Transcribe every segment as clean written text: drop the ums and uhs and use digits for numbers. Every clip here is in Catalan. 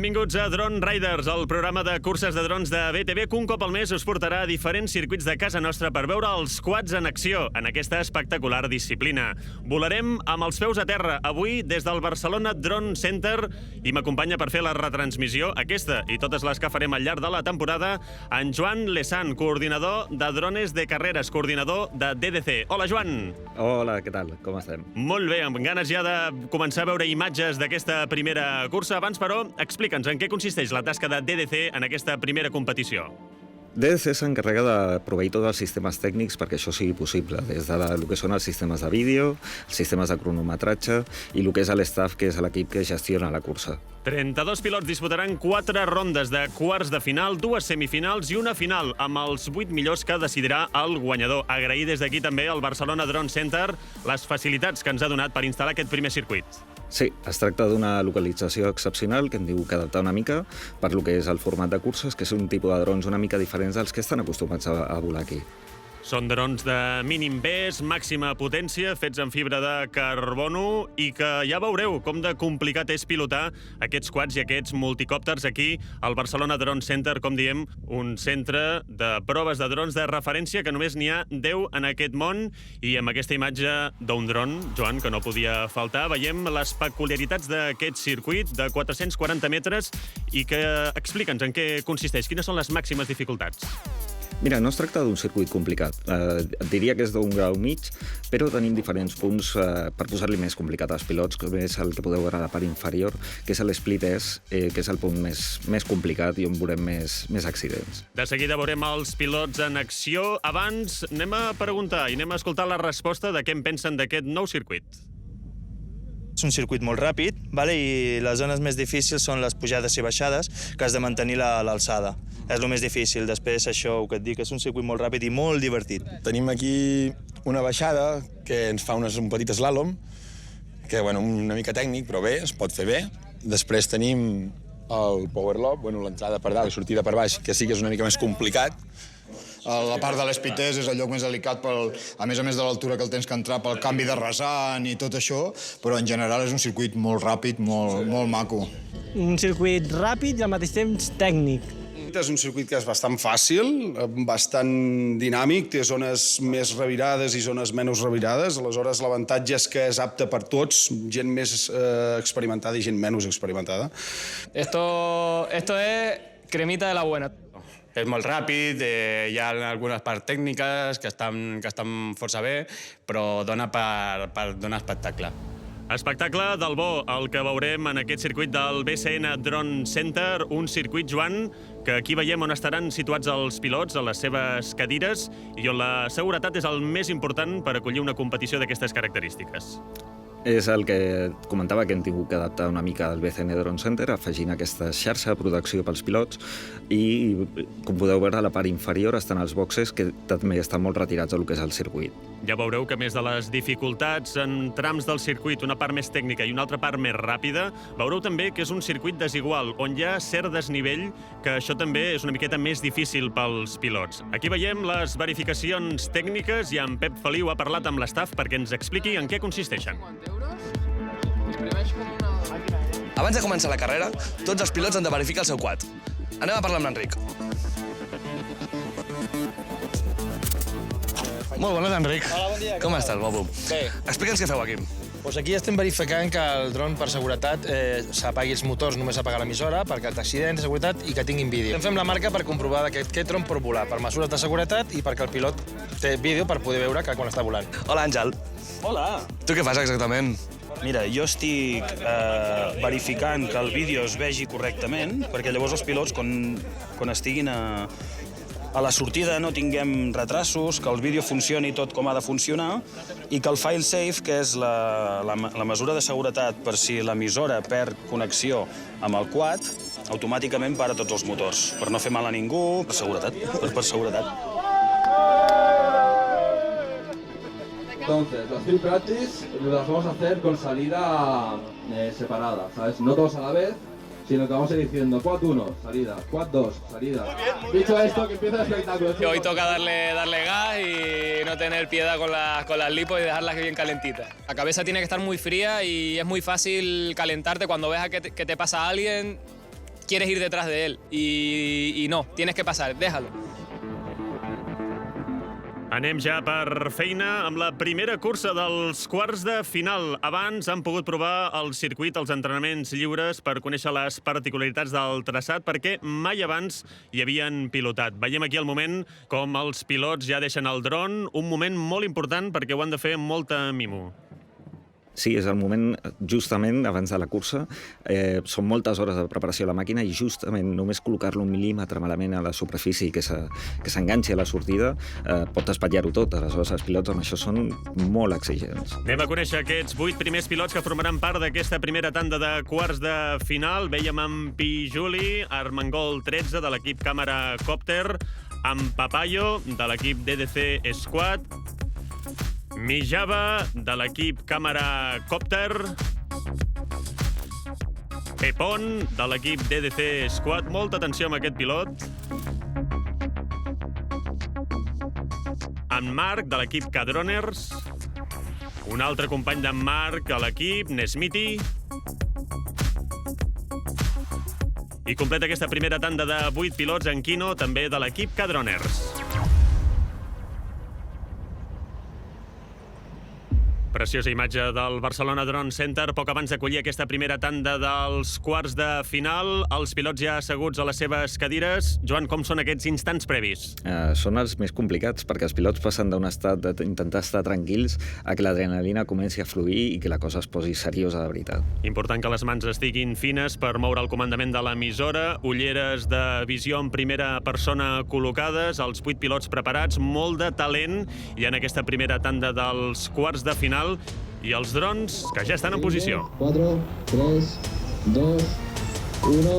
Benvinguts a Drone Riders, el programa de curses de drons de BTV que un cop al mes us portarà a diferents circuits de casa nostra per veure els quads en acció en aquesta espectacular disciplina. Volarem amb els peus a terra, avui des del Barcelona Drone Center, i m'acompanya per fer la retransmissió, aquesta i totes les que farem al llarg de la temporada, en Joan Lesan, coordinador de drones de carreres, coordinador de DDC. Hola, Joan! Hola, què tal? Com estem? Molt bé, amb ganes ja de començar a veure imatges d'aquesta primera cursa. Abans, però, explica'ns en què consisteix la tasca de DDC en aquesta primera competició. DDC s'encarrega de proveir tots els sistemes tècnics perquè això sigui possible, des de el que són els sistemes de vídeo, els sistemes de cronometratge i el que és l'staff, que és l'equip que gestiona la cursa. 32 pilots disputaran 4 rondes de quarts de final, 2 semifinals i una final, amb els 8 millors que decidirà el guanyador. Agrair des d'aquí també al Barcelona Drone Center les facilitats que ens ha donat per instal·lar aquest primer circuit. Sí, es tracta d'una localització excepcional que hem tingut que adaptar una mica per lo que és el format de curses, que és un tipus de drons una mica diferents dels que estan acostumats a volar aquí. Són drons de mínim pes, màxima potència, fets en fibra de carbono i que ja veureu com de complicat és pilotar aquests quads i aquests multicòpters aquí al Barcelona Drone Center, com diem, un centre de proves de drons de referència que només n'hi ha 10 en aquest món, i amb aquesta imatge d'un dron, Joan, que no podia faltar, veiem les peculiaritats d'aquest circuit de 440 metres i que explica'ns en què consisteix, quines són les màximes dificultats. Mira, no es tracta d'un circuit complicat. Et diria que és d'un grau mig, però tenim diferents punts per posar-li més complicat als pilots, com és el que podeu veure a la part inferior, que és l'Split S, que és el punt més complicat i on veurem més accidents. De seguida veurem els pilots en acció. Abans anem a preguntar i anem a escoltar la resposta de què en pensen d'aquest nou circuit. És un circuit molt ràpid, i les zones més difícils són les pujades i baixades, que has de mantenir l'alçada. És el més difícil. Després, això que et dic, és un circuit molt ràpid i molt divertit. Tenim aquí una baixada que ens fa un petit slalom, que una mica tècnic, però bé, es pot fer bé. Després tenim el power lob, l'entrada per dalt i sortida per baix, que sí que és una mica més complicat. La part de l'Split S és el lloc més delicat, a més de l'altura que el tens que entrar pel canvi de rasant i tot això, però en general és un circuit molt ràpid, molt maco. Un circuit ràpid i al mateix temps tècnic. És un circuit que és bastant fàcil, bastant dinàmic, té zones més revirades i zones menys revirades, aleshores l'avantatge és que és apte per tots, gent més experimentada i gent menys experimentada. Esto es cremita de la buena. És molt ràpid, hi ha algunes parts tècniques que estan força bé, però dona per donar espectacle. Espectacle del bo, el que veurem en aquest circuit del BCN Drone Center, un circuit, Joan, que aquí veiem on estaran situats els pilots, a les seves cadires, i on la seguretat és el més important per acollir una competició d'aquestes característiques. És el que comentava, que hem tingut que adaptar una mica al BCN Drone Center, afegint aquesta xarxa de protecció pels pilots, i, com podeu veure, a la part inferior estan els boxes, que també estan molt retirats del que és el circuit. Ja veureu que, a més de les dificultats en trams del circuit, una part més tècnica i una altra part més ràpida, veureu també que és un circuit desigual, on hi ha cert desnivell, que això també és una miqueta més difícil pels pilots. Aquí veiem les verificacions tècniques i en Pep Feliu ha parlat amb l'estaf perquè ens expliqui en què consisteixen. Abans de començar la carrera, tots els pilots han de verificar el seu quad. Anem a parlar amb l'Enric. Molt bones, Enric. Hola, bon dia. Com estàs, guapo? Bé. Explica'ns què feu aquí. Doncs aquí estem verificant que el dron, per seguretat, s'apagui els motors, només apagar l'emissora, perquè accidents de seguretat i que tinguin vídeo. Fem la marca per comprovar que aquest dron pot volar, per mesures de seguretat i perquè el pilot té vídeo per poder veure que quan està volant. Hola, Àngel. Hola. Tu què fas exactament? Mira, jo estic verificant que el vídeo es vegi correctament, perquè llavors els pilots, quan estiguin a la sortida no tinguem retrasos, que el vídeo funcioni tot com ha de funcionar i que el file safe, que és la mesura de seguretat per si l'emissora perd connexió amb el quad, automàticament para tots els motors, per no fer mal a ningú, per seguretat, per seguretat. Entonces, las field practice las vamos a hacer con salida separada, ¿sabes? No todos a la vez, sino que vamos a ir diciendo quad 1, salida, quad 2, salida. Dicho esto, que empieza el espectáculo. Hoy toca darle gas y no tener piedad con las lipos y dejarlas bien calentitas. La cabeza tiene que estar muy fría y es muy fácil calentarte cuando ves que te pasa a alguien. quieres ir detrás de él y no, tienes que pasar, déjalo. Anem ja per feina amb la primera cursa dels quarts de final. Abans han pogut provar el circuit, els entrenaments lliures per conèixer les particularitats del traçat, perquè mai abans hi havien pilotat. Veiem aquí el moment com els pilots ja deixen el dron, un moment molt important perquè ho han de fer amb molta mimo. Sí, és el moment justament abans de la cursa. Són moltes hores de preparació a la màquina i justament només col·locar-lo un mil·límetre malament a la superfície que s'enganxi a la sortida pot espatllar-ho tot. Aleshores, els pilots amb això són molt exigents. Anem a conèixer aquests 8 primers pilots que formaran part d'aquesta primera tanda de quarts de final. Vèiem amb Pijuli, Armengol 13 de l'equip Càmera Còpter, amb Papayo de l'equip DDC Squad, Mijava, de l'equip Càmera Còpter, Pepón, de l'equip DDC Squad. Molta atenció amb aquest pilot. En Marc, de l'equip Cadroners. Un altre company d'en Marc a l'equip, Nesmiti. I completa aquesta primera tanda de 8 pilots en Quino, també de l'equip Cadroners. Preciosa imatge del Barcelona Drone Center, poc abans d'acollir aquesta primera tanda dels quarts de final. Els pilots ja asseguts a les seves cadires. Joan, com són aquests instants previs? Són els més complicats, perquè els pilots passen d'un estat d'intentar estar tranquils a que l'adrenalina comenci a fluir i que la cosa es posi seriosa de veritat. Important que les mans estiguin fines per moure el comandament de l'emissora, ulleres de visió en primera persona col·locades, els 8 pilots preparats, molt de talent, i en aquesta primera tanda dels quarts de final i els drons que ja estan en posició. 4, 3, 2, 1...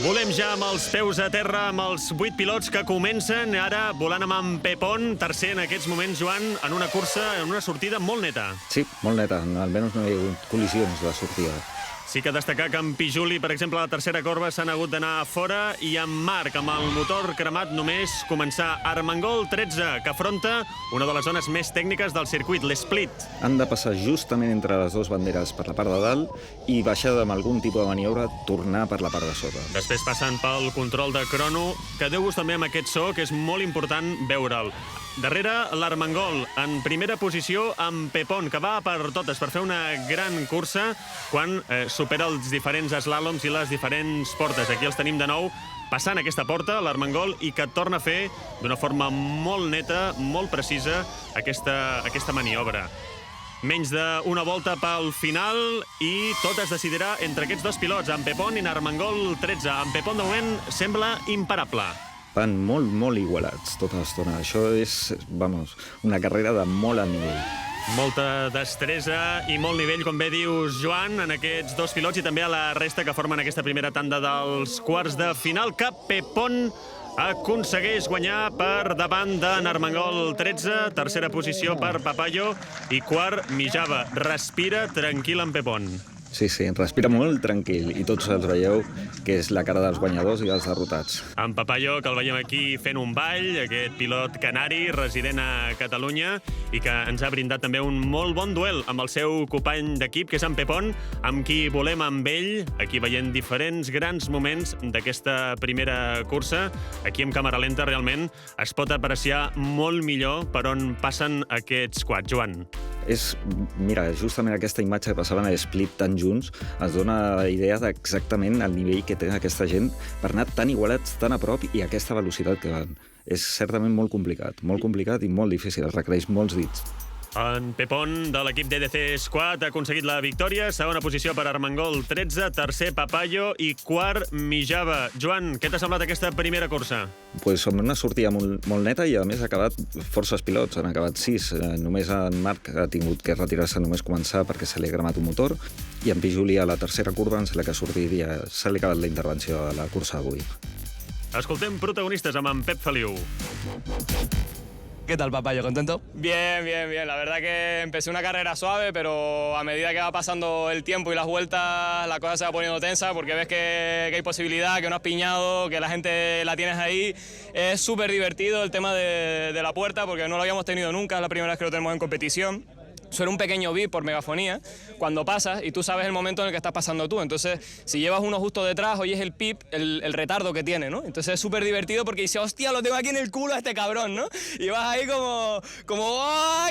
Volem ja amb els peus a terra, amb els 8 pilots que comencen, ara volant amb en Pepón, tercer en aquests moments, Joan, en una cursa, en una sortida molt neta. Sí, molt neta, almenys no hi ha hagut col·lisions de sortida. Sí que destacar que en Pijuli, per exemple, a la tercera corba s'han hagut d'anar fora, i en Marc, amb el motor cremat, només començar. Armengol 13, que afronta una de les zones més tècniques del circuit, l'Split. Han de passar justament entre les dues banderes per la part de dalt i baixar amb algun tipus de maniobra, tornar per la part de sota. Després passen pel control de crono, que deu gust també amb aquest so, que és molt important veure'l. Darrere, l'Armengol, en primera posició amb Pepón, que va per totes per fer una gran cursa quan supera els diferents eslàloms i les diferents portes. Aquí els tenim de nou passant aquesta porta, l'Armengol, i que torna a fer d'una forma molt neta, molt precisa, aquesta maniobra. Menys d'una volta pel final i tot es decidirà entre aquests dos pilots, en Pepón i en Armengol 13. En Pepón, de moment, sembla imparable. Van molt, molt igualats tota l'estona. Això és, una carrera de molt alt nivell. Molta destresa i molt nivell, com bé dius, Joan, en aquests dos pilots i també a la resta que formen aquesta primera tanda dels quarts de final, que Pepón aconsegueix guanyar per davant d'en Armengol 13, tercera posició per Papayo i quart Mijava. Respira tranquil en Pepón. Sí, respira molt tranquil i tots els veieu que és la cara dels guanyadors i dels derrotats. En Papayo, que el veiem aquí fent un ball, aquest pilot canari resident a Catalunya i que ens ha brindat també un molt bon duel amb el seu company d'equip, que és en Pepón, amb qui volem amb ell, aquí veient diferents grans moments d'aquesta primera cursa. Aquí amb càmera lenta realment es pot apreciar molt millor per on passen aquests quads. Joan. Mira, justament aquesta imatge que passaven a Split tan junts es dona la idea d'exactament el nivell que té aquesta gent per anar tan igualats, tan a prop i a aquesta velocitat que van. És certament molt complicat i molt difícil, es requereix molts dits. En Pepón, de l'equip DDC Squad, ha aconseguit la victòria. Segona posició per Armengol 13, tercer Papayo i quart Mijava. Joan, què t'ha semblat aquesta primera cursa? Pues amb una sortida molt neta i a més ha acabat forces pilots, han acabat 6. Només en Marc ha tingut que retirar-se només començar perquè se li ha cremat un motor i en Pijuli a la tercera curva en la que sortiria se li ha acabat la intervenció a la cursa d'avui. Escoltem protagonistes amb en Pep Feliu. ¿Qué tal, Papayo? ¿Contento? Bien. La verdad que empecé una carrera suave, pero a medida que va pasando el tiempo y las vueltas, la cosa se va poniendo tensa porque ves que hay posibilidad, que no has piñado, que la gente la tienes ahí. Es súper divertido el tema de la puerta porque no lo habíamos tenido nunca, es la primera vez que lo tenemos en competición. suena un pequeño beep por megafonía cuando pasas y tú sabes el momento en el que estás pasando tú. Entonces, si llevas uno justo detrás, oyes el pip, el retardo que tiene, ¿no? Entonces es súper divertido porque dices, hostia, lo tengo aquí en el culo a este cabrón, ¿no? Y vas ahí como ¡ah!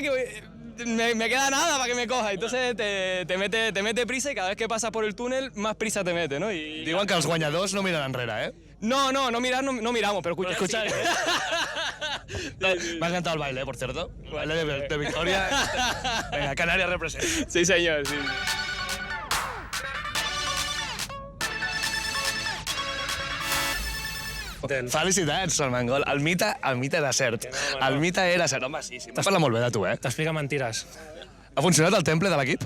Me queda nada para que me coja. Entonces te mete prisa y cada vez que pasas por el túnel, más prisa te mete, ¿no? Y... Diuen que els guanyadors no miren enrere, ¿eh? No miramos, pero escuchar. Me ha encantado el baile, por cierto. El baile de Victoria. Venga, Canarias representa. Sí, señor, sí. Felicitats, Armengol. El mite era cert. El mite era cert. Home, sí. M'has parlat molt bé de tu, eh? T'explica mentiras. Ha funcionat el temple de l'equip?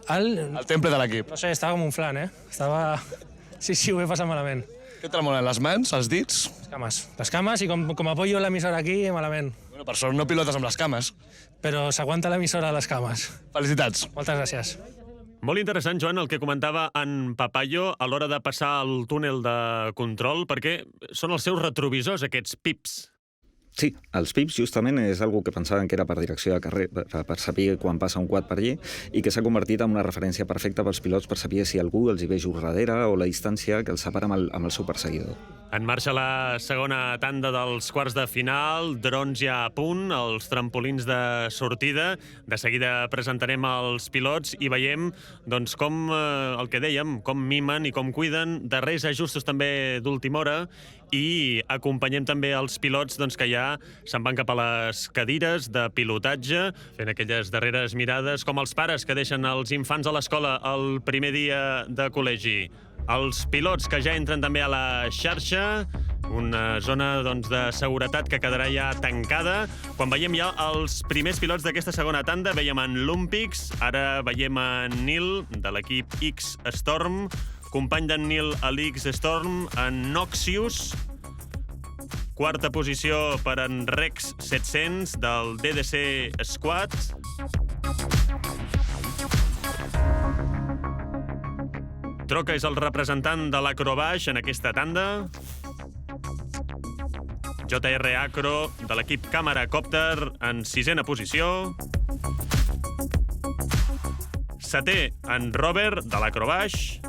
El temple de l'equip. No sé, estava com un flan, eh? Estava... Sí, ho he passat malament. Què tremolen, les mans, els dits? Les cames, i com apoyo l'emissora aquí, malament. Bueno, per sort no pilotes amb les cames. Però s'aguanta l'emissora a les cames. Felicitats. Moltes gràcies. Molt interessant, Joan, el que comentava en Papayo a l'hora de passar el túnel de control, perquè són els seus retrovisors, aquests pips. Sí, els pips justament és algo que pensaven que era per direcció de carrer, per saber quan passa un quad per allí, i que s'ha convertit en una referència perfecta pels pilots per saber si algú els hi ve just darrere o la distància que els separa amb el seu perseguidor. En marxa la segona tanda dels quarts de final, drons ja a punt, els trampolins de sortida. De seguida presentarem els pilots i veiem doncs, com, el que dèiem, com mimen i com cuiden, darrers ajustos també d'última hora, i acompanyem també els pilots doncs, que ja se'n van cap a les cadires de pilotatge, fent aquelles darreres mirades, com els pares que deixen els infants a l'escola el primer dia de col·legi. Els pilots que ja entren també a la xarxa, una zona doncs, de seguretat que quedarà ja tancada. Quan veiem ja els primers pilots d'aquesta segona tanda, veiem en Lumpix, ara veiem en Nil, de l'equip X Storm, company d'en Nil a l'X Storm, en Noxious, quarta posició per en Rex 700 del DDC Squad. Troca és el representant de l'Acrobaix en aquesta tanda. JR Acro, de l'equip Càmera Còpter, en sisena posició. Setè, en Robert, de l'Acrobaix.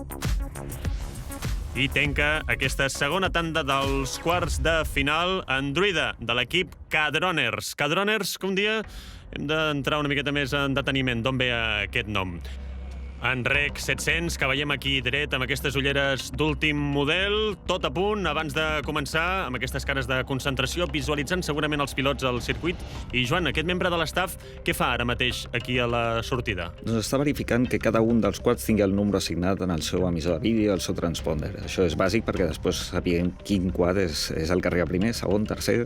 I tanca aquesta segona tanda dels quarts de final en Druida, de l'equip K-Droners. K-Droners, que un dia hem d'entrar una miqueta més en deteniment. D'on ve aquest nom? En Rec 700, que veiem aquí dret amb aquestes ulleres d'últim model, tot a punt abans de començar, amb aquestes cares de concentració, visualitzant segurament els pilots al circuit. I Joan, aquest membre de l'estaf, què fa ara mateix aquí a la sortida? Doncs està verificant que cada un dels quads tingui el número assignat en el seu emissor de vídeo, el seu transponder. Això és bàsic perquè després sapiguem quin quad és el que arriba primer, segon, tercer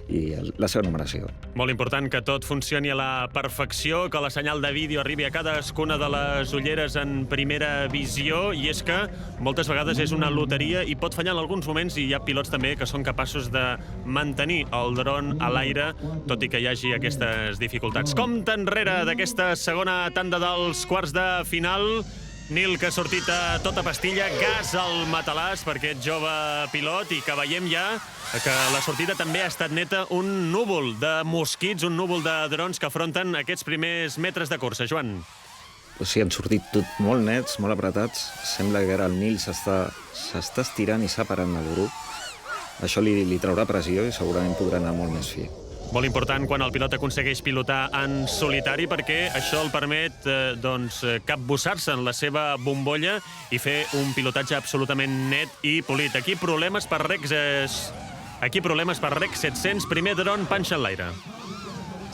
i la seva numeració. Molt important que tot funcioni a la perfecció, que la senyal de vídeo arribi a cadascuna de les ulleres en primera visió, i és que moltes vegades és una loteria i pot fallar en alguns moments, i hi ha pilots també que són capaços de mantenir el dron a l'aire, tot i que hi hagi aquestes dificultats. Compte enrere d'aquesta segona tanda dels quarts de final. Nil, que ha sortit a tota pastilla, gas al matalàs per aquest jove pilot, i que veiem ja que la sortida també ha estat neta, un núvol de mosquits, un núvol de drons que afronten aquests primers metres de cursa. Joan. O sigui, han sortit tot molt nets, molt apretats. Sembla que ara el Nil s'està estirant i separant el grup. Això li traurà pressió i segurament podrà anar molt més fi. Molt important quan el pilot aconsegueix pilotar en solitari, perquè això el permet capbussar-se en la seva bombolla i fer un pilotatge absolutament net i polit. Aquí problemes per Rex 700, primer dron panxa en l'aire.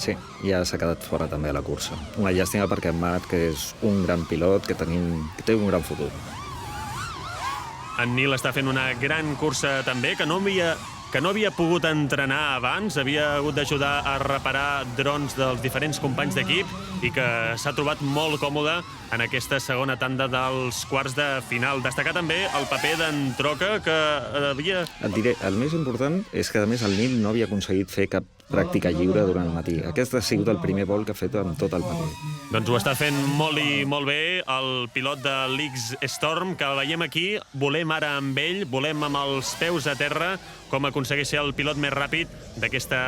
Sí, ja s'ha quedat fora també de la cursa. Una llàstima perquè en Matt, que és un gran pilot, que té un gran futur. En Nil està fent una gran cursa també, que no havia pogut entrenar abans, havia hagut d'ajudar a reparar drons dels diferents companys d'equip i que s'ha trobat molt còmode en aquesta segona tanda dels quarts de final. Destacar també el paper d'en Troca, que havia... Et diré, el més important és que, a més, el Nil no havia aconseguit fer cap pràctica lliure durant el matí. Aquest ha sigut el primer vol que ha fet amb tot el partit. Doncs ho està fent molt i molt bé el pilot de l'X-Storm, que veiem aquí. Volem ara amb ell, volem amb els peus a terra, com aconsegueix ser el pilot més ràpid d'aquesta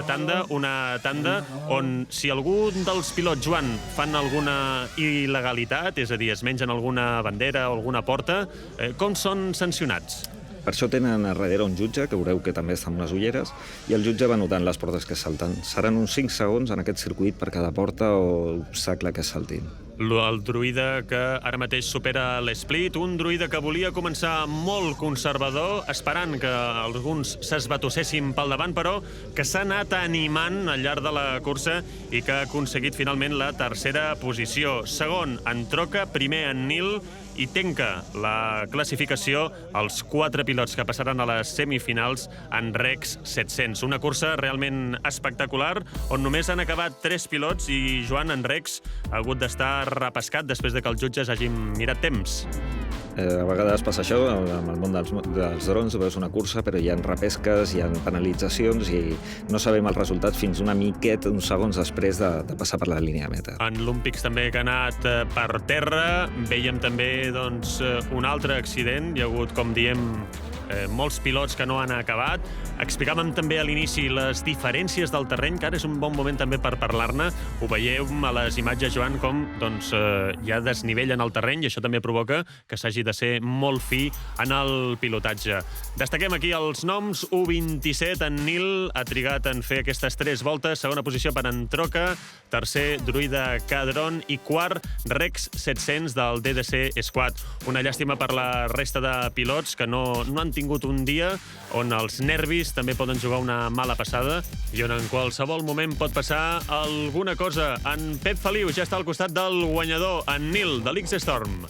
tanda, una tanda on si algun dels pilots, Joan, fan alguna il·legalitat, és a dir, es mengen alguna bandera o alguna porta, com són sancionats? Per això tenen a darrere un jutge, que veureu que també està amb les ulleres, i el jutge va notant les portes que salten. Seran uns 5 segons en aquest circuit per cada porta o obstacle que saltin. El druida que ara mateix supera l'Split, un druida que volia començar molt conservador, esperant que alguns s'esbatussessin pel davant, però que s'ha anat animant al llarg de la cursa i que ha aconseguit finalment la tercera posició. Segon, en Troca, primer en Nil, i tanca la classificació els 4 pilots que passaran a les semifinals en Rex 700. Una cursa realment espectacular, on només han acabat 3 pilots i Joan, en Rex, ha hagut d'estar repescat després de que els jutges hagin mirat temps. A vegades passa això, amb el món dels drons veus una cursa, però hi ha repesques, hi ha penalitzacions i no sabem els resultats fins una miqueta, uns segons després de passar per la línia de meta. En l'Olympix també que ha anat per terra, veiem també un altre accident, hi ha hagut, com diem, molts pilots que no han acabat. Explicàvem també a l'inici les diferències del terreny, que ara és un bon moment també per parlar-ne. Ho veiem a les imatges, Joan, com hi ha desnivell en el terreny i això també provoca que s'hagi de ser molt fi en el pilotatge. Destaquem aquí els noms. U27, en Nil, ha trigat en fer aquestes 3 voltes. Segona posició per en Troca, tercer, Druida Cadron i quart, Rex 700 del DDC Squad. Una llàstima per la resta de pilots que no han tingut un dia on els nervis també poden jugar una mala passada i on en qualsevol moment pot passar alguna cosa. En Pep Feliu ja està al costat del guanyador, en Nil, de l'X-Storm.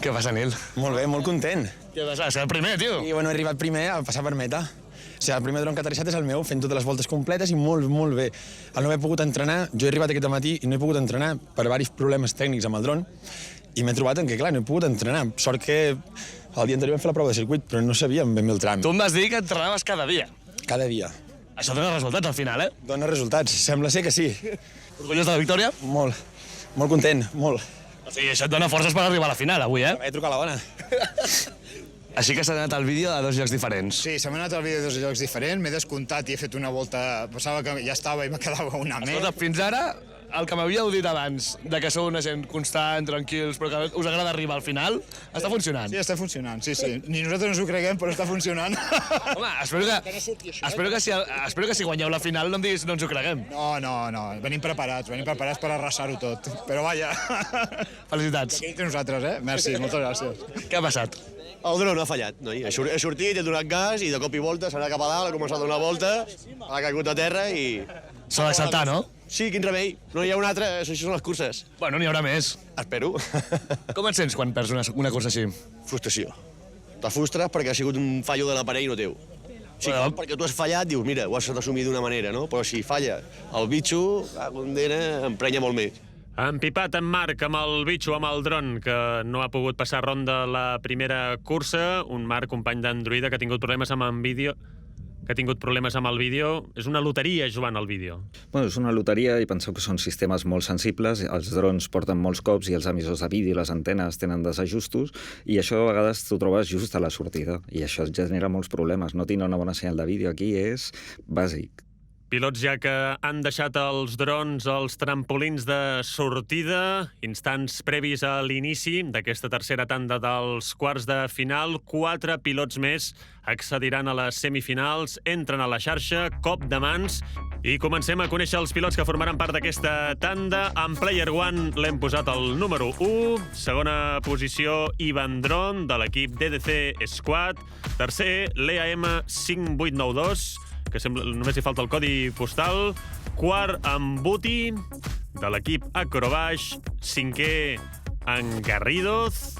Què passa, Nil? Molt bé, molt content. Què passa? Ser el primer, tio. I bueno, he arribat primer a passar per meta. O sigui, el primer dron que ha aterrissat és el meu, fent totes les voltes completes i molt, molt bé. Al no haver pogut entrenar, jo he arribat aquest matí i no he pogut entrenar per diversos problemes tècnics amb el dron i m'he trobat en què, clar, no he pogut entrenar. Sort que el dia anterior vam fer la prova de circuit, però no sabíem ben bé el tram. Tu em vas dir que entrenaves cada dia. Cada dia. Això dona resultats al final, eh? Dona resultats, sembla ser que sí. Orgullós de la victòria? Molt. Molt content, molt. O sigui, això et dona forces per arribar a la final, avui, eh? He trucat a la dona. Així que s'ha anat el vídeo a 2 llocs diferents. Sí, se m'ha anat el vídeo a 2 llocs diferents, m'he descomptat i he fet una volta... Pensava que ja estava i me quedava una més. Escolta, fins ara, el que m'havíeu dit abans, de que sou una gent constant, tranquils, però que us agrada arribar al final, està funcionant. Sí, està funcionant, sí, sí. Ni nosaltres no ens ho creguem, però està funcionant. Home, espero que si guanyeu la final no em diguis no ens ho creguem. No. Venim preparats per arrasar-ho tot. Però vaja. Felicitats. Aquí entre nosaltres, eh? Merci, moltes gràcies. Què ha passat? El dron ha fallat, noi. He sortit, he donat gas i de cop i volta s'ha anat cap a dalt, ha començat a donar voltes, ha caigut a terra i... S'ha d'acceptar, no? Sí, quin remei. No hi ha un altre, això són les curses. Bueno, n'hi haurà més. Espero. Com et sents quan perds una cursa així? Frustració. Te frustres perquè ha sigut un fallo de l'aparell no teu. Sí, perquè tu has fallat, dius, mira, ho has d'assumir d'una manera, no? Però si falla el bitxo, la condena emprenya molt més. Empipat en Marc amb el bitxo, amb el dron, que no ha pogut passar ronda la primera cursa. Un Marc, company d'Androida, que ha tingut problemes amb el vídeo. És una loteria, Joan, el vídeo. Bueno, és una loteria i penseu que són sistemes molt sensibles. Els drons porten molts cops i els emissors de vídeo i les antenes tenen desajustos i això a vegades t'ho trobes just a la sortida i això genera molts problemes. No tindre una bona senyal de vídeo aquí és bàsic. Pilots ja que han deixat els drons als trampolins de sortida, instants previs a l'inici d'aquesta tercera tanda dels quarts de final. 4 pilots més accediran a les semifinals, entren a la xarxa, cop de mans, i comencem a conèixer els pilots que formaran part d'aquesta tanda. En Player One l'hem posat el número 1, segona posició Ivan Dron, de l'equip DDC Squad, tercer l'EAM 5892, que només hi falta el codi postal, quart en Buti, de l'equip Acrobaix, cinquè en Garridoz,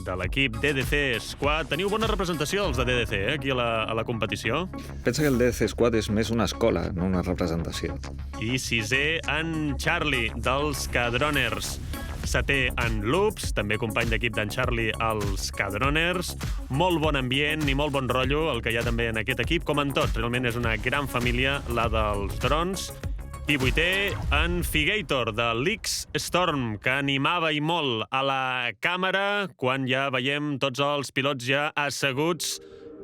de l'equip DDC Squad. Teniu bona representació els de DDC, aquí a la competició? Pensa que el DDC Squad és més una escola, no una representació. I sisè en Charlie, dels Cadroners. setè en Loops, també company d'equip d'en Charlie als Cadroners. Molt bon ambient i molt bon rotllo el que hi ha també en aquest equip, com en tot. Realment és una gran família, la dels drons. I vuitè, en Figator, de l'X Storm, que animava i molt a la càmera quan ja veiem tots els pilots ja asseguts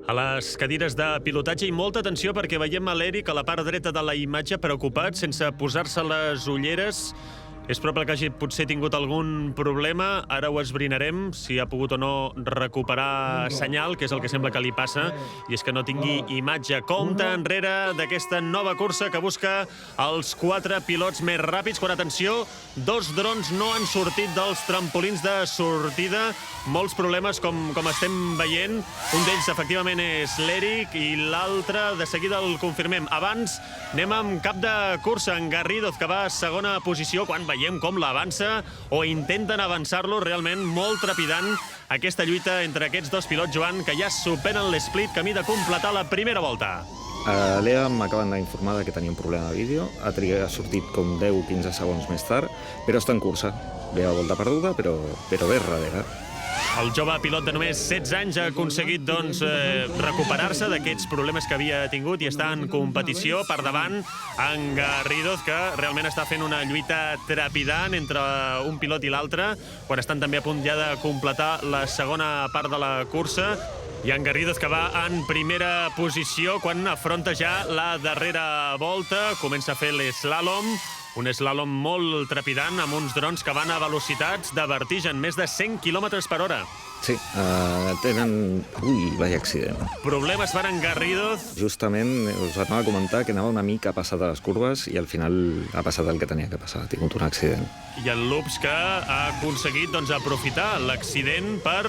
a les cadires de pilotatge, i molta atenció perquè veiem a l'Eric a la part dreta de la imatge preocupat, sense posar-se les ulleres. És probable que hagi potser tingut algun problema, ara ho esbrinarem, si ha pogut o no recuperar senyal, que és el que sembla que li passa, i és que no tingui imatge. Compte enrere d'aquesta nova cursa que busca els 4 pilots més ràpids, quan, atenció, 2 drons no han sortit dels trampolins de sortida. Molts problemes, com estem veient. Un d'ells, efectivament, és l'Eric, i l'altre, de seguida el confirmem. Abans, anem amb cap de cursa, en Garrido, que va a segona posició, quan veiem com l'avança, o intenten avançar-lo, realment molt trepidant aquesta lluita entre aquests 2 pilots, Joan, que ja superen l'split, camí de completar la primera volta. A l'EA m'acaben d'informar que tenia un problema de vídeo, ha sortit com 10-15 segons més tard, però està en cursa. Ve a volta perduda, però ve darrere. El jove pilot de només 16 anys ha aconseguit recuperar-se d'aquests problemes que havia tingut i està en competició per davant en Garrido, que realment està fent una lluita trepidant entre un pilot i l'altre, quan estan també a punt ja de completar la segona part de la cursa. I en Garrido, que va en primera posició quan afronta ja la darrera volta, comença a fer l'eslàlom, un eslàlom molt trepidant amb uns drons que van a velocitats de vertigen, més de 100 km per hora. Sí, tenen... Ui, vaya accident. Problemes per en Garrido. Justament us anava a comentar que anava una mica passat a les curves i al final ha passat el que tenia que passar, ha tingut un accident. I en Loops, que ha aconseguit aprofitar l'accident per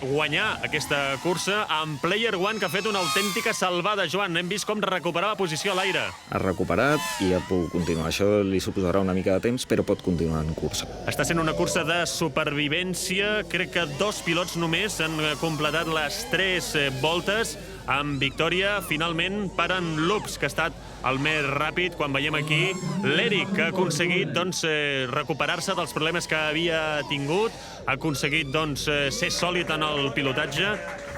guanyar aquesta cursa amb Player One, que ha fet una autèntica salvada. Joan, hem vist com recuperava posició a l'aire. Ha recuperat i ha pogut continuar. Això li suposarà una mica de temps, però pot continuar en cursa. Està sent una cursa de supervivència. Crec que 2 pilots només han completat les 3 voltes, amb victòria, finalment, per en Loops, que ha estat el més ràpid, quan veiem aquí l'Eric, que ha aconseguit recuperar-se dels problemes que havia tingut, ha aconseguit ser sòlid en el pilotatge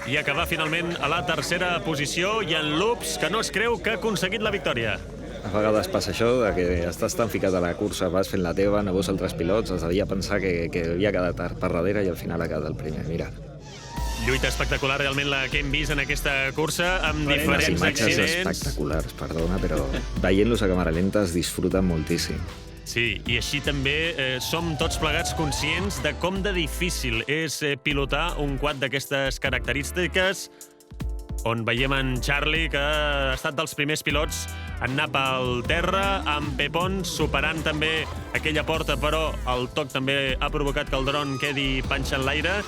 i acabar finalment a la tercera posició, i en Loops, que no es creu que ha aconseguit la victòria. A vegades passa això, que estàs tan ficat a la cursa, vas fent la teva, no veus altres pilots, es devia pensar que havia quedat per darrere i al final ha quedat el primer. Mira. Lluita espectacular, realment, la que hem vist en aquesta cursa, amb diferents accidents. Les imatges espectaculars, perdona, però veient-los a càmera lenta es disfruten moltíssim. Sí, i així també som tots plegats conscients de com de difícil és pilotar un quad d'aquestes característiques, on veiem en Charlie, que ha estat dels primers pilots en anar pel terra, amb Pepon superant també aquella porta, però el toc també ha provocat que el dron quedi panxa en l'aire.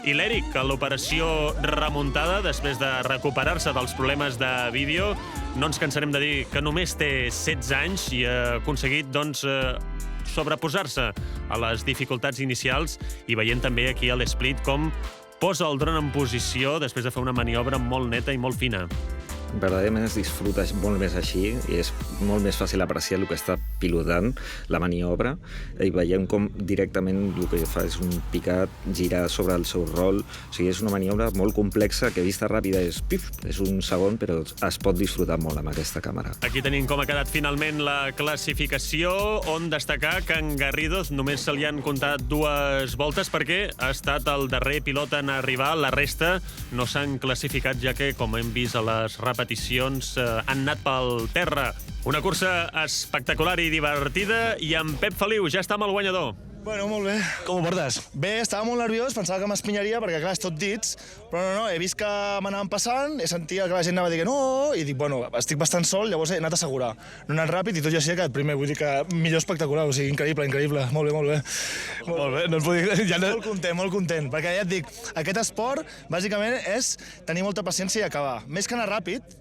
I l'Eric, a l'operació remuntada, després de recuperar-se dels problemes de vídeo, no ens cansarem de dir que només té 16 anys i ha aconseguit sobreposar-se a les dificultats inicials, i veient també aquí a l'split com posa el dron en posició després de fer una maniobra molt neta i molt fina. Verdaderament es disfruta molt més així i és molt més fàcil apreciar el que està pilotant, la maniobra, i veiem com directament el que fa és un picat, girar sobre el seu rol. O sigui, és una maniobra molt complexa que vista ràpida és un segon, però es pot disfrutar molt amb aquesta càmera. Aquí tenim com ha quedat finalment la classificació, on destacar que en Garrido només se li han comptat 2 voltes perquè ha estat el darrer pilot en arribar. La resta no s'han classificat, ja que, com hem vist a les repeticions, han anat pel terra. Una cursa espectacular i divertida, i en Pep Feliu ja està amb el guanyador. Bueno, molt bé. Com ho portes? Bé, estava molt nerviós, pensava que m'espinyaria, perquè clar, és tot dits, però no, he vist que m'anaven passant, he sentit que la gent anava dient no, i dic, bueno, estic bastant sol, llavors he anat a assegurar. No he anat ràpid i tot i així he quedat primer, vull dir que millor espectacular, o sigui, increïble, increïble, molt bé, molt bé. Molt bé, no et puc dir... Ja no... Molt content, perquè ja et dic, aquest esport, bàsicament, és tenir molta paciència i acabar. Més que anar ràpid,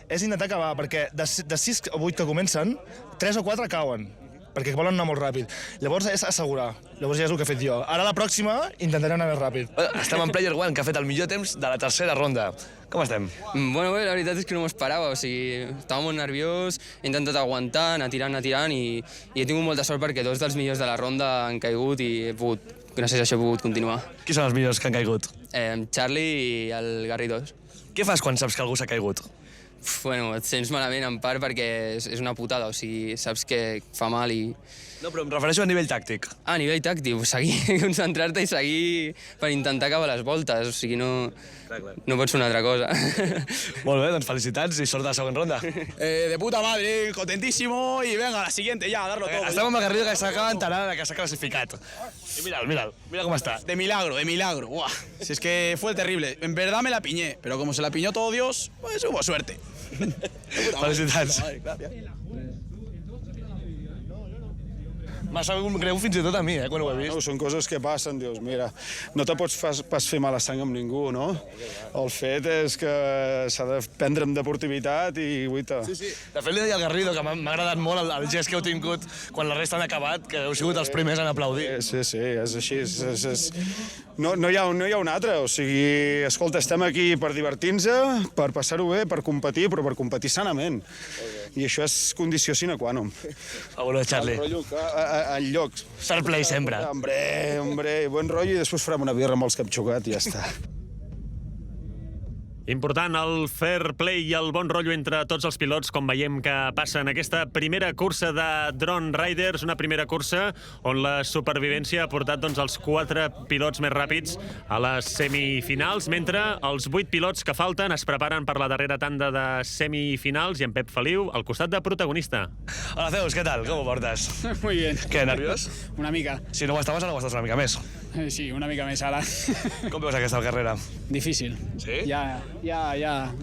és intentar acabar, perquè de 6 o 8 que comencen, 3 o 4 cauen, perquè volen anar molt ràpid. Llavors és assegurar. Llavors ja és el que he fet jo. Ara la pròxima intentaré anar més ràpid. Estem en Player One, que ha fet el millor temps de la tercera ronda. Com estem? Bueno, la veritat és que no m'ho esperava, o sigui, estava molt nerviós, he intentat aguantar, anar tirant i he tingut molta sort perquè 2 dels millors de la ronda han caigut i gràcies a això he pogut continuar. Qui són els millors que han caigut? Charlie i el Garridos. Què fas quan saps que algú s'ha caigut? Bueno, et sents malament en part perquè és una putada, o sigui, saps que fa mal i... No, però em refereixo a nivell tàctic. A nivell tàctic, seguir, concentrar-te i seguir per intentar acabar les voltes, o sigui, no pot ser una altra cosa. Molt bé, doncs felicitats i sort de la següent ronda. De puta madre, contentísimo y venga, la siguiente ya, a darlo todo. Estem amb el Garrido que s'acaba d'enterar que s'ha classificat. I mira'l, mira com està. De milagro. Buah. Si es que fue terrible. En verdad me la piñé, pero como se la piñó todo Dios, pues hubo suerte. Felicitats. M'ha sabut greu fins i tot a mi, quan ho he vist. No, són coses que passen, dius, mira, no te pots pas fer mala sang amb ningú, no? El fet és que s'ha de prendre amb deportivitat i guaita. Sí. De fet, li deia al Garrido que m'ha agradat molt el gest que heu tingut quan la resta han acabat, que heu sigut els primers en aplaudir. Sí, és així. No hi ha un altre, o sigui, escolta, estem aquí per divertir-nos, per passar-ho bé, per competir, però per competir sanament. I això és condició sine qua non. Seguro, Charlie. En lloc. Fair play sempre. Hombre, bon rotllo i després farem una birra amb els que hem xocat i ja està. Important el fair play i el bon rotllo entre tots els pilots, com veiem que passa en aquesta primera cursa de Drone Riders, una primera cursa on la supervivència ha portat els 4 pilots més ràpids a les semifinals, mentre els 8 pilots que falten es preparen per la darrera tanda de semifinals i en Pep Feliu al costat de protagonista. Hola, Zeus, què tal? Com ho portes? Muy bien. Què, nerviós? Una mica. Si no ho estaves, ara ho estàs una mica més. Sí, una mica més ara. Com veus aquesta carrera? Difícil. Sí? Ja.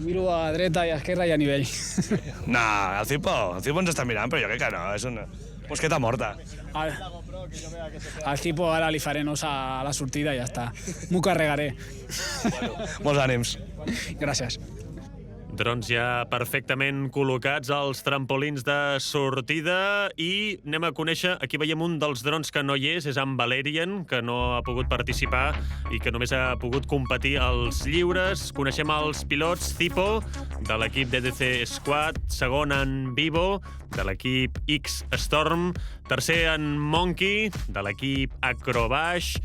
Miro a dreta i a esquerra i a nivell. No, el Cipo ens està mirant, però jo crec que no, és una mosqueta morta. Al Cipo ara li faré nos a la sortida i ja està. M'ho carregaré. Molts ànims. Gràcies. Drons ja perfectament col·locats als trampolins de sortida i anem a conèixer, aquí veiem un dels drons que no hi és en Valerian, que no ha pogut participar i que només ha pogut competir als lliures. Coneixem els pilots Cipo, de l'equip DDC Squad, segon en Vivo, de l'equip X Storm, tercer en Monkey, de l'equip Acrobash,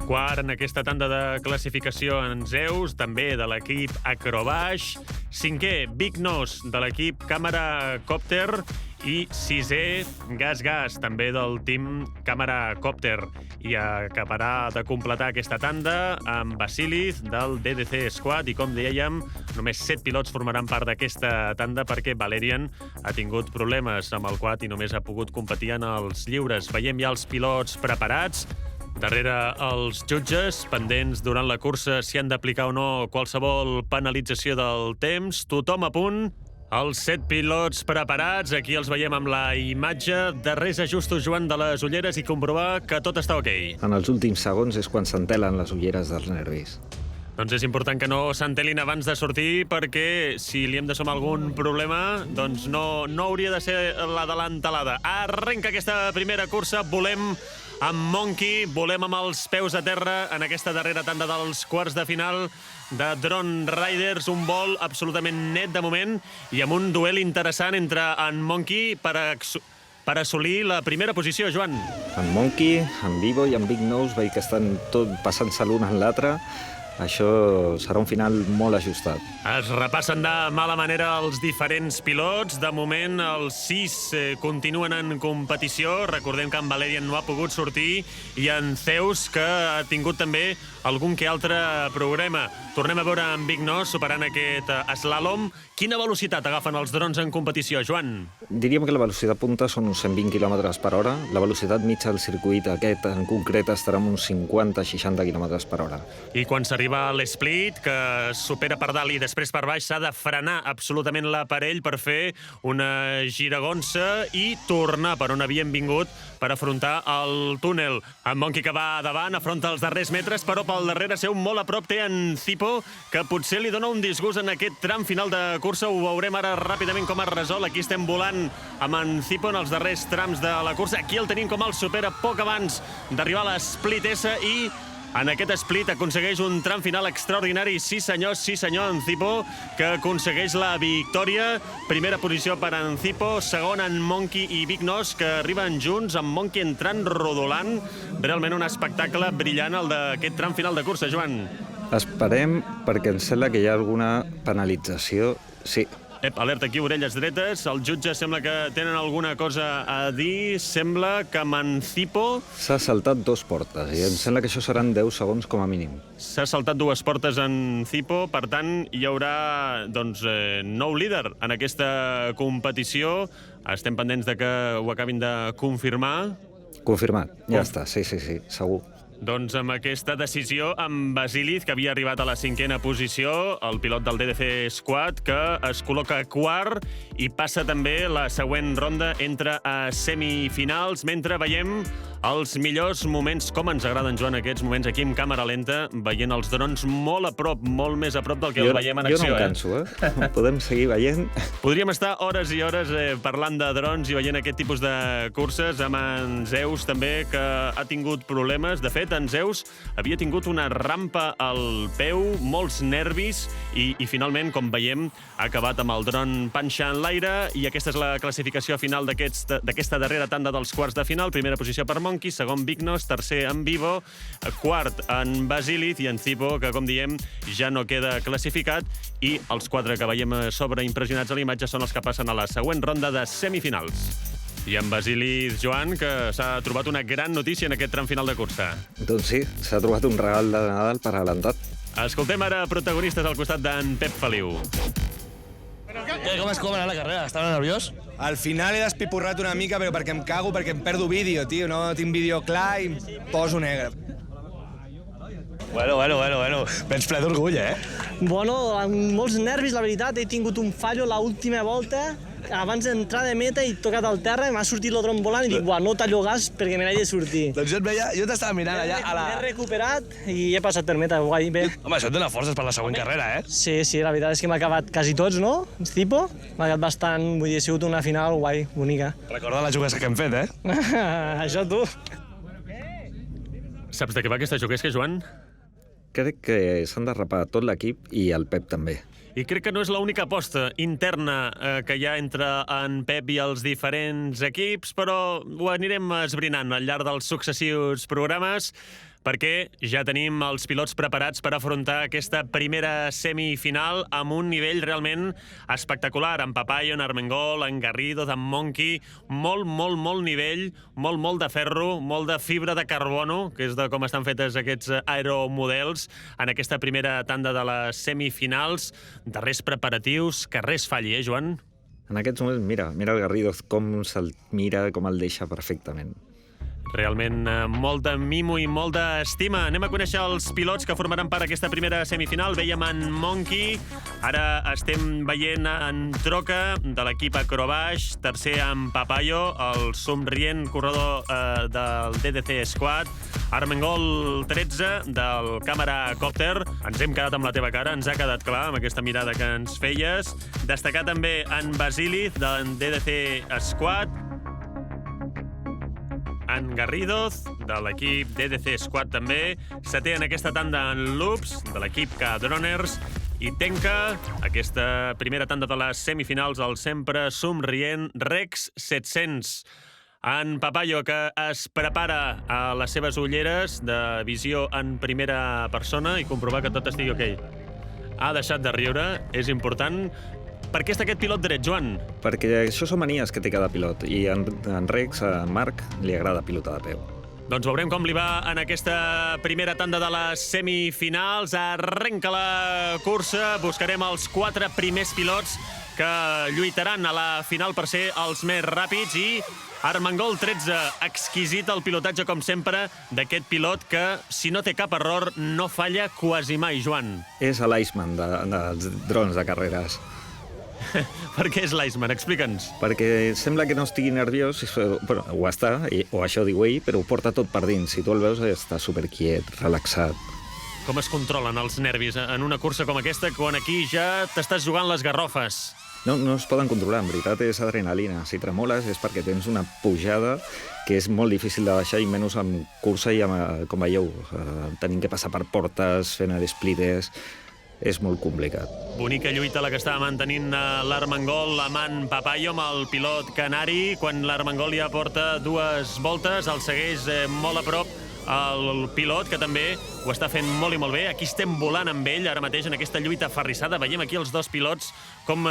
quart en aquesta tanda de classificació en Zeus, també de l'equip Acrobash, cinquè Big Nose, de l'equip Camera Copter, i sisè Gas, també del team Camera Copter. I acabarà de completar aquesta tanda amb Vasilith, del DDC Squad, i com dèiem, només 7 pilots formaran part d'aquesta tanda perquè Valerian ha tingut problemes amb el quad i només ha pogut competir en els lliures. Veiem ja els pilots preparats. Darrere els jutges, pendents durant la cursa si han d'aplicar o no qualsevol penalització del temps. Tothom a punt. Els 7 pilots preparats. Aquí els veiem amb la imatge. Darrers ajustos, Joan, de les ulleres i comprovar que tot està ok. En els últims segons és quan s'entelen les ulleres dels nervis. Doncs és important que no s'entelin abans de sortir perquè si li hem de sumar algun problema, doncs no hauria de ser la de l'entelada. Arrenca aquesta primera cursa. Volem amb Monkey, volem amb els peus a terra en aquesta darrera tanda dels quarts de final de Drone Riders, un vol absolutament net de moment i amb un duel interessant entre en Monkey per assolir la primera posició, Joan. En Monkey, en Vivo i en Big Nose veig que estan tot passant-se l'un en l'altre. Això serà un final molt ajustat. Es repassen de mala manera els diferents pilots. De moment, els 6 continuen en competició. Recordem que en Valerian no ha pogut sortir i en Zeus, que ha tingut també algun que altre problema. Tornem a veure en Big Nose superant aquest slalom. Quina velocitat agafen els drons en competició, Joan? Diríem que la velocitat punta són uns 120 km per hora. La velocitat mitja del circuit aquest en concret estarà en uns 50-60 km per hora. I quan s'arriba a l'split, que supera per dalt i després per baix, s'ha de frenar absolutament l'aparell per fer una giragonsa i tornar per on havíem vingut per afrontar el túnel. En Monkey, que va davant, afronta els darrers metres, però pel darrere seu, molt a prop, té en Cipo, que potser li dona un disgust en aquest tram final de cursa. Ho veurem ara ràpidament com es resol. Aquí estem volant amb en Cipo en els darrers trams de la cursa. Aquí el tenim com el supera poc abans d'arribar a l'Split S i En aquest split aconsegueix un tram final extraordinari. Sí senyor, Ancipo, que aconsegueix la victòria. Primera posició per Ancipo, segon en Monkey i Big Nos, que arriben junts, amb Monkey entrant rodolant. Realment un espectacle brillant el d'aquest tram final de cursa, Joan. Esperem, perquè em sembla que hi ha alguna penalització. Sí. Alerta aquí, orelles dretes. El jutge sembla que tenen alguna cosa a dir. Sembla que Ancipo s'ha saltat 2 portes i em sembla que això seran 10 segons com a mínim. S'ha saltat 2 portes en Ancipo, per tant, hi haurà nou líder en aquesta competició. Estem pendents de que ho acabin de confirmar. Confirmat, ja està, sí, segur. Doncs amb aquesta decisió, amb Basiliz, que havia arribat a la 5a posició, el pilot del DDC Squad, que es col·loca quart i passa també la següent ronda, entra a semifinals, mentre veiem els millors moments, com ens agraden, Joan, aquests moments aquí amb càmera lenta, veient els drons molt a prop, molt més a prop del que el veiem en acció. Jo no em canso, Podem seguir veient. Podríem estar hores i hores parlant de drons i veient aquest tipus de curses, amb en Zeus també, que ha tingut problemes. De fet, en Zeus havia tingut una rampa al peu, molts nervis, i finalment, com veiem, ha acabat amb el dron panxa en l'aire, i aquesta és la classificació final d'aquesta darrera tanda dels quarts de final. Primera posició per Monkey, segon Big Nos, tercer en Vivo, quart en Basiliz i en Ancipo, que, com diem, ja no queda classificat, i els 4 que veiem a sobre impressionats a la imatge són els que passen a la següent ronda de semifinals. I en Basiliz, Joan, que s'ha trobat una gran notícia en aquest tram final de cursa. Doncs sí, s'ha trobat un regal de Nadal per adelantat. Escoltem ara protagonistes al costat d'en Pep Feliu. Com es comen a la carrera? Estava nerviós? Al final he despipurrat una mica, però perquè em cago, perquè em perdo vídeo, tio. No tinc vídeo clar i em poso negre. Bueno. Vens ple d'orgull, Bueno, amb molts nervis, la veritat. He tingut un fallo a l'última volta, abans d'entrar de meta i tocat al terra, m'ha sortit el dron volant i dic, no tallo gas perquè me n'he de sortir. Doncs jo et veia, jo t'estava mirant allà a la... M'he recuperat i he passat per meta, guai, bé. Home, això et dona forces per la següent carrera, Sí, la veritat és que m'ha acabat quasi tots, no? Ancipo, m'ha acabat bastant, vull dir, ha sigut una final guai, bonica. Recorda la juguesca que hem fet, Això tu. Saps de què va aquesta juguesca, Joan? Crec que s'han de rapar tot l'equip i el Pep també. I crec que no és l'única aposta interna que hi ha entre en Pep i els diferents equips, però ho anirem esbrinant al llarg dels successius programes, perquè ja tenim els pilots preparats per afrontar aquesta primera semifinal amb un nivell realment espectacular. En Papayo, en Armengol, en Garrido, en Monkey, molt nivell, molt de ferro, molt de fibra de carbono, que és de com estan fetes aquests aeromodels en aquesta primera tanda de les semifinals. Darrers preparatius, que res falli, Joan? En aquests moments, mira el Garrido com se'l mira, com el deixa perfectament. Realment molt de mimo i molt d'estima. Anem a conèixer els pilots que formaran part d'aquesta primera semifinal. Vèiem en Monkey, ara estem veient en Troca, de l'equip Acrobaix, tercer en Papayo, el somrient corredor del DDC Squad, Armengol 13, del Càmera Copter. Ens hem quedat amb la teva cara, ens ha quedat clar amb aquesta mirada que ens feies. Destacar també en Basiliz, del DDC Squad, en Garridoz, de l'equip DDC Squad també, setè en aquesta tanda en Loops, de l'equip K-Droners, i Tenka, aquesta primera tanda de les semifinals, el sempre somrient Rex 700. En Papayo, que es prepara a les seves ulleres de visió en primera persona i comprovar que tot estigui ok. Ha deixat de riure, és important. Per què està aquest pilot dret, Joan? Perquè això són manies que té cada pilot, i en Rex, a Marc, li agrada pilotar de peu. Doncs veurem com li va en aquesta primera tanda de les semifinals. Arrenca la cursa, buscarem els 4 primers pilots que lluitaran a la final per ser els més ràpids, i Armengol 13, exquisit el pilotatge, com sempre, d'aquest pilot que, si no té cap error, no falla quasi mai, Joan. És l'Iceman dels drons de carreres. Per què és l'Iceman? Explica'ns. Perquè sembla que no estigui nerviós, bueno, ho està, o això diu ell, però ho porta tot per dins. Si tu el veus, està superquiet, relaxat. Com es controlen els nervis en una cursa com aquesta, quan aquí ja t'estàs jugant les garrofes? No es poden controlar, en veritat és adrenalina. Si tremoles és perquè tens una pujada que és molt difícil de baixar, i menys amb cursa i com veieu, tenim que passar per portes, fent splitters, és molt complicat. Bonica lluita la que estava mantenint l'Armengol, Aman Papayo, amb el pilot canari. Quan l'Armengol ja porta 2 voltes, el segueix molt a prop el pilot, que també ho està fent molt i molt bé. Aquí estem volant amb ell, ara mateix, en aquesta lluita aferrissada. Veiem aquí els 2 pilots com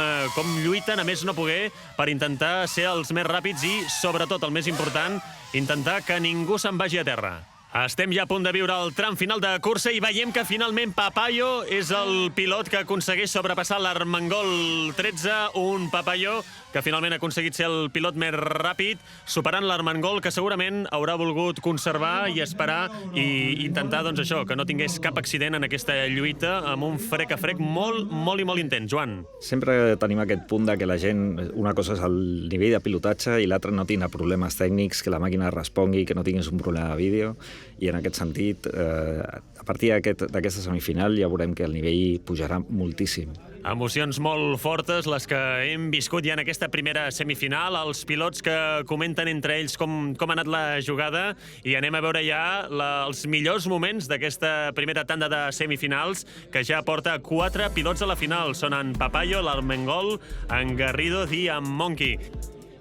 lluiten, a més no poder, per intentar ser els més ràpids i, sobretot, el més important, intentar que ningú se'n vagi a terra. Estem ja a punt de viure el tram final de cursa i veiem que finalment Papayo és el pilot que aconsegueix sobrepassar l'Armengol 13, un Papayo que finalment ha aconseguit ser el pilot més ràpid, superant l'Armengol, que segurament haurà volgut conservar i esperar i intentar, doncs això, que no tingués cap accident en aquesta lluita, amb un frec a frec molt i molt intens. Joan. Sempre tenim aquest punt de que la gent, una cosa és el nivell de pilotatge i l'altra no tindrà problemes tècnics, que la màquina respongui, que no tinguis un problema de vídeo, i en aquest sentit, a partir d'aquesta semifinal ja veurem que el nivell pujarà moltíssim. Emocions molt fortes les que hem viscut ja en aquesta primera semifinal, els pilots que comenten entre ells com ha anat la jugada, i anem a veure ja els millors moments d'aquesta primera tanda de semifinals, que ja porta 4 pilots a la final. Són en Papayo, l'Armengol, en Garrido i en Monkey.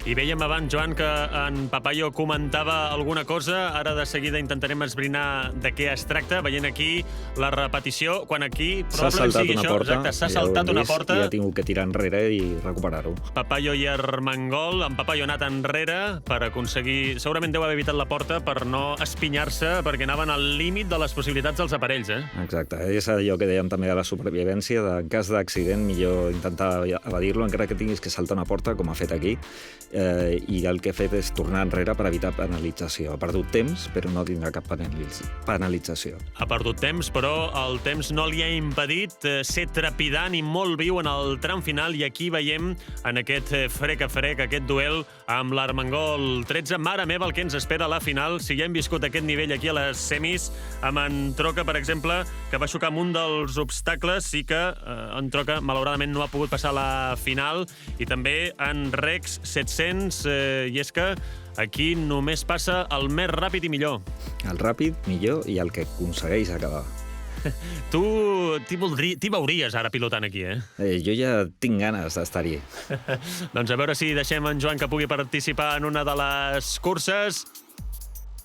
I vèiem abans, Joan, que en Papayo comentava alguna cosa. Ara de seguida intentarem esbrinar de què es tracta, veient aquí la repetició, quan aquí probablement sigui això. Exacte, s'ha saltat una porta. I ha tingut que tirar enrere i recuperar-ho. Papayo i Armengol. En Papayo ha anat enrere per aconseguir... Segurament deu haver evitat la porta per no espinyar-se, perquè anaven al límit de les possibilitats dels aparells, Exacte. És allò que dèiem també de la supervivència. En cas d'accident, millor intentar evadir-lo, encara que tinguis que saltar una porta, com ha fet aquí. I el que ha fet és tornar enrere per evitar penalització. Ha perdut temps, però no tindrà cap penalització. Ha perdut temps, però el temps no li ha impedit ser trepidant i molt viu en el tram final, i aquí veiem en aquest frec a frec, aquest duel amb l'Armengol 13. Mare meva, el que ens espera a la final, si ja hem viscut aquest nivell aquí a les semis, amb en Troca, per exemple, que va xocar amb un dels obstacles, i que en Troca, malauradament, no ha pogut passar a la final, i també en Rex 700, i és que aquí només passa el més ràpid i millor. El ràpid, millor, i el que aconsegueix acabar. Tu t'hi veuries ara pilotant aquí, Jo ja tinc ganes d'estar-hi. Doncs a veure si deixem en Joan que pugui participar en una de les curses.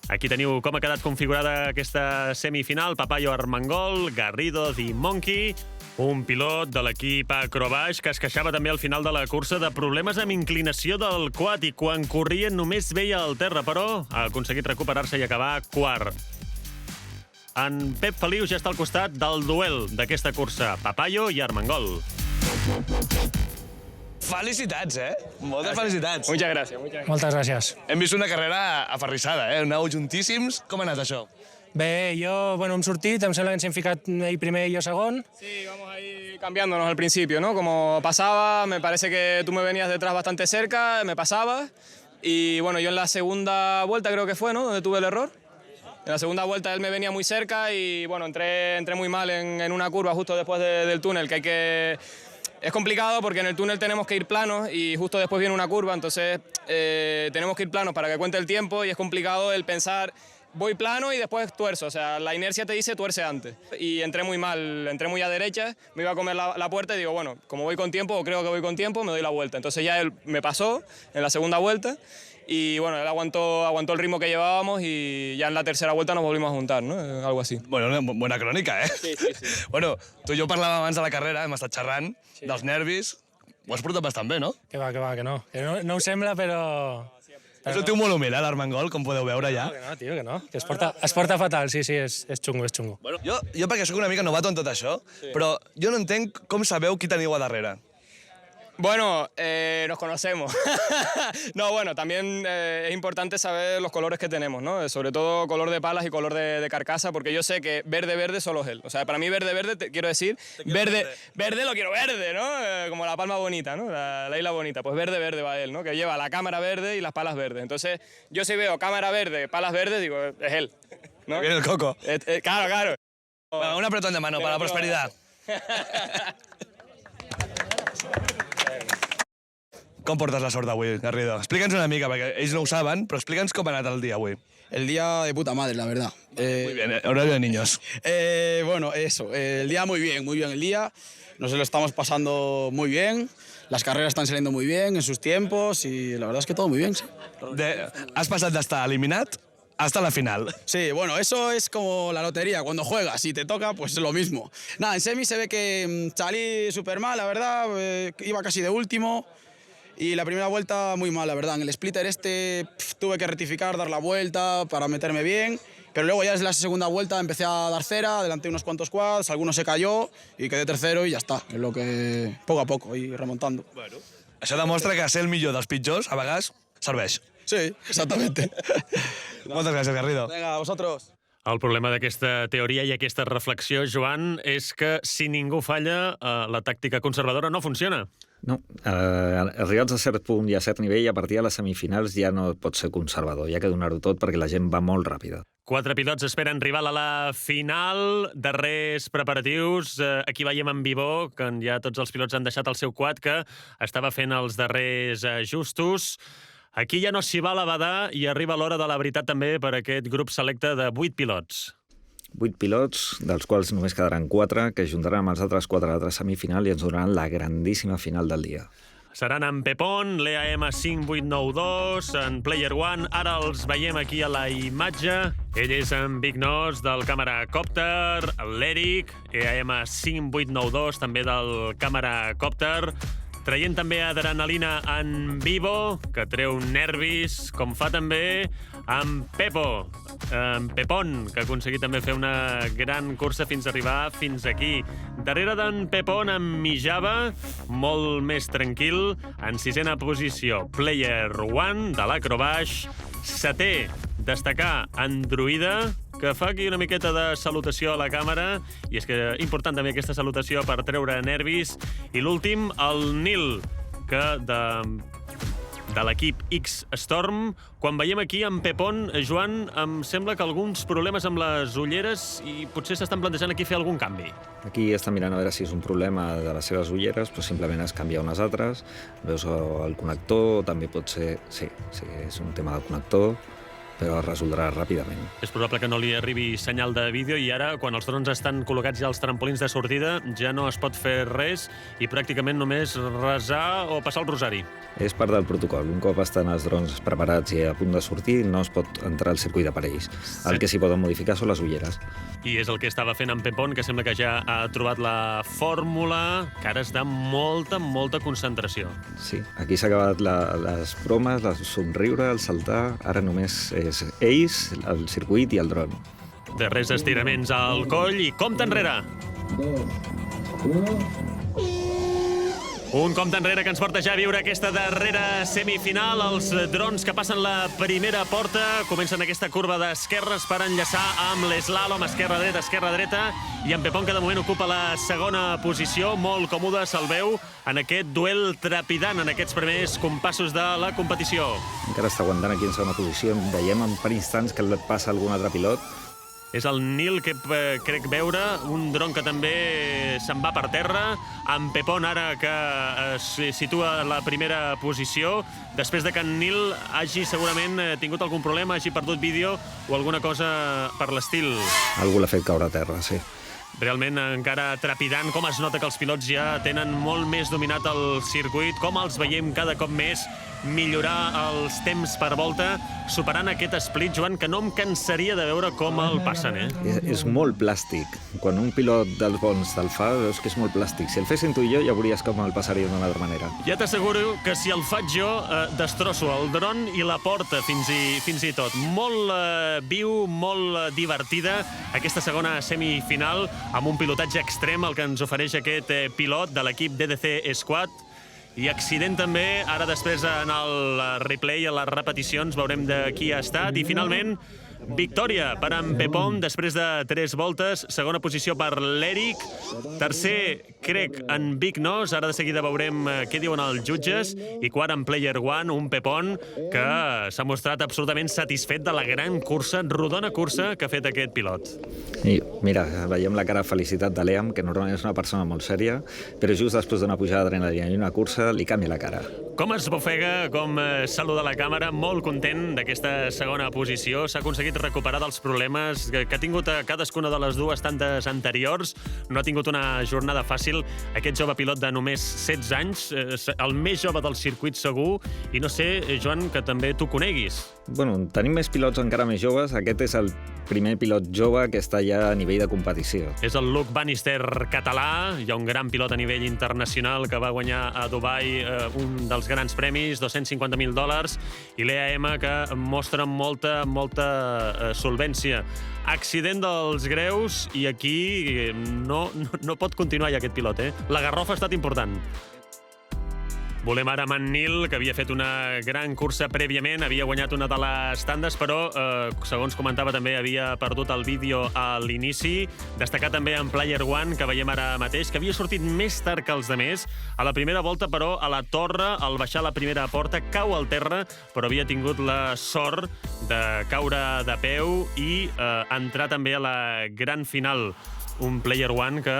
Aquí teniu com ha quedat configurada aquesta semifinal. Papayo, Armengol, Garrido i Monkey. Un pilot de l'equip Acrobaix que es queixava també al final de la cursa de problemes amb inclinació del quad, i quan corrien només veia el terra, però ha aconseguit recuperar-se i acabar quart. En Pep Feliu ja està al costat del duel d'aquesta cursa, Papayo i Armengol. Felicitats, Moltes felicitats. Muchas gracias. Moltes gràcies. Hem vist una carrera aferrissada, Aneu juntíssims. Com ha anat això? Bé, jo, hem sortit, em sembla que ens hem ficat ell primer i jo segon. Sí, vamos ahí cambiándonos al principio, ¿no? Como pasaba, me parece que tú me venías detrás bastante cerca, me pasabas, y bueno, yo en la segunda vuelta creo que fue, ¿no? Donde tuve el error. En la segunda vuelta él me venía muy cerca y bueno, entré muy mal en una curva justo después del túnel, que hay que... Es complicado porque en el túnel tenemos que ir planos y justo después viene una curva, entonces tenemos que ir planos para que cuente el tiempo, y es complicado el pensar voy plano y después tuerzo, o sea, la inercia te dice tuerce antes. Y entré muy mal, entré muy a derecha, me iba a comer la puerta y digo, bueno, como voy con tiempo, o creo que voy con tiempo, me doy la vuelta. Entonces ya él me pasó en la segunda vuelta y bueno, él aguantó el ritmo que llevábamos y ya en la tercera vuelta nos volvimos a juntar, ¿no? Algo así. Bueno, una bona crònica, Sí. Bueno, tu i jo parlàvem abans de la carrera, hem estat xerrant dels nervis. Ho has portat bastant bé, no? Que va, que no. Que no ho sembla, però... És el teu molt humil, l'Armengol, com podeu veure ja. Que no, tio, que no. Que es porta fatal, sí, és xungo, és xungo. Bueno, jo perquè sóc una mica novato en tot això, però jo no entenc com sabeu qui teniu a darrere. Bueno, nos conocemos. No, bueno, también es importante saber los colores que tenemos, ¿no? Sobre todo color de palas y color de carcasa, porque yo sé que verde solo es él. O sea, para mí verde, quiero decir, verde lo quiero verde, ¿no? Como la palma bonita, ¿no? La isla bonita. Pues verde va él, ¿no? Que lleva la cámara verde y las palas verdes. Entonces, yo si veo cámara verde, palas verdes, digo, es él, ¿no? Viene el coco. Claro. Un apretón de mano para la prosperidad. Com portes la sort d'avui, Garrido? Explica'ns una mica, perquè ells no ho saben, però explica'ns com ha anat el dia avui. El día de puta madre, la verdad. Muy bien, horario de niños. Bueno, eso, el día muy bien el día. Nos lo estamos pasando muy bien. Las carreras están saliendo muy bien en sus tiempos y la verdad es que todo muy bien, sí. Has pasado de estar eliminat hasta la final. Sí, bueno, eso es como la lotería. Cuando juegas y te toca, pues es lo mismo. Nada, en semi se ve que salí súper mal, la verdad. Iba casi de último. Y la primera vuelta muy mal, la verdad. En el splitter tuve que rectificar, dar la vuelta para meterme bien. Pero luego ya desde la segunda vuelta empecé a dar cera, adelanté unos cuantos quads, alguno se cayó y quedé tercero y ya está. Es lo que poco a poco, y remontando. Bueno, això demostra que ser el millor dels pitjors a vegades serveix. Sí, exactamente. Moltes gràcies, Garrido. Venga, a vosotros. El problema d'aquesta teoria i aquesta reflexió, Joan, és que si ningú falla, la tàctica conservadora no funciona. No, arribats a cert punt i a cert nivell, a partir de les semifinals ja no pot ser conservador, ja que donar-ho tot perquè la gent va molt ràpida. 4 pilots esperen rival a la final, darrers preparatius. Aquí veiem en Vivó, que ja tots els pilots han deixat el seu quad, que estava fent els darrers ajustos. Aquí ja no s'hi va la badar i arriba l'hora de la veritat també per aquest grup selecte de 8 pilots. 8 pilots, dels quals només quedaran 4, que juntaran amb els altres 4 de la semifinal i ens donaran la grandíssima final del dia. Seran en Pepón, l'EAM 5892, en Player One. Ara els veiem aquí a la imatge. Ell és en Big Nos del Càmera Còpter, l'Eric, EAM 5892, també del Càmera Còpter. Traient també adrenalina en Vivo, que treu nervis, com fa també en Pepo, en Pepón, que ha aconseguit també fer una gran cursa fins a arribar fins aquí. Darrere d'en Pepón, en Mijava, molt més tranquil, en 6ena posició, Player One, de l'Acrobaix. 7è, destacar en Druida, que fa aquí una miqueta de salutació a la càmera, i és que important també aquesta salutació per treure nervis. I l'últim, el Nil, que de l'equip X-Storm. Quan veiem aquí en Pepón, Joan, em sembla que alguns problemes amb les ulleres i potser s'estan plantejant aquí fer algun canvi. Aquí estan mirant a veure si és un problema de les seves ulleres, però simplement es canvia unes altres. Veus el connector, també pot ser... Sí, és un tema del connector, però es resoldrà ràpidament. És probable que no li arribi senyal de vídeo i ara, quan els drons estan col·locats ja als trampolins de sortida, ja no es pot fer res i pràcticament només resar o passar el rosari. És part del protocol. Un cop estan els drons preparats i a punt de sortir, no es pot entrar al circuit d'aparells. El que s'hi poden modificar són les ulleres. I és el que estava fent en Pepón, que sembla que ja ha trobat la fórmula, que ara és de molta, molta concentració. Sí, aquí s'ha acabat les bromes, el somriure, el saltar. Ara només és ells, el circuit i el dron. Darrers estiraments al coll i compte enrere. 2, 1... Un compte enrere que ens porta ja a viure aquesta darrera semifinal. Els drons que passen la primera porta comencen aquesta curva d'esquerres per enllaçar amb l'eslàlom, esquerra-dreta, i en Pepón, que de moment ocupa la segona posició, molt còmode, se'l veu en aquest duel trepidant en aquests primers compassos de la competició. Encara està aguantant aquí en segona posició. Veiem per instants que el passa algun altre pilot. És el Nil, que crec veure, un dron que també se'n va per terra, en Pepón ara que es situa en la primera posició, després de que en Nil hagi segurament tingut algun problema, hagi perdut vídeo o alguna cosa per l'estil. Algú l'ha fet caure a terra, sí. Realment encara trepidant, com es nota que els pilots ja tenen molt més dominat el circuit, com els veiem cada cop més millorar els temps per volta, superant aquest split, Joan, que no em cansaria de veure com el passen, És molt plàstic. Quan un pilot dels bons te'l fa, veus que és molt plàstic. Si el fessin tu i jo, ja veuries com el passaria d'una altra manera. Ja t'asseguro que si el faig jo, destrosso el dron i la porta fins i tot. Molt viu, molt divertida, aquesta segona semifinal, amb un pilotatge extrem, el que ens ofereix aquest pilot de l'equip DDC Squad. I accident també, ara després en el replay, a les repeticions, veurem de qui ha estat. I finalment, victòria per en Pepón després de 3 voltes. Segona posició per l'Eric. Tercer, crec, en Big Nos. Ara de seguida veurem què diuen els jutges. I quart, en Player One, un Pepón que s'ha mostrat absolutament satisfet de la gran cursa, rodona cursa que ha fet aquest pilot. I mira, veiem la cara de felicitat de Liam, que normalment és una persona molt sèria, però just després d'una pujada d'adrenalina i una cursa li canvia la cara. Com es bofega, com saluda la càmera, molt content d'aquesta segona posició. S'ha aconseguit recuperar dels problemes que ha tingut a cadascuna de les dues tantes anteriors. No ha tingut una jornada fàcil. Aquest jove pilot de només 16 anys, el més jove del circuit segur, i no sé, Joan, que també tu coneguis. Bueno, tenim més pilots encara més joves. Aquest és el primer pilot jove que està ja a nivell de competició. És el Luke Bannister català, hi ha un gran pilot a nivell internacional que va guanyar a Dubai un dels grans premis, $250.000, i l'EAM que mostra molta solvència. Accident dels greus, i aquí no pot continuar ja aquest pilot, eh? La garrofa ha estat important. Volem ara Matt Neal, que havia fet una gran cursa prèviament, havia guanyat una de les tandes, però, segons comentava, també havia perdut el vídeo a l'inici. Destacar també en Player One, que veiem ara mateix, que havia sortit més tard que els demés. A la primera volta, però, a la torre, al baixar la primera porta, cau al terra, però havia tingut la sort de caure de peu i entrar també a la gran final. Un Player One que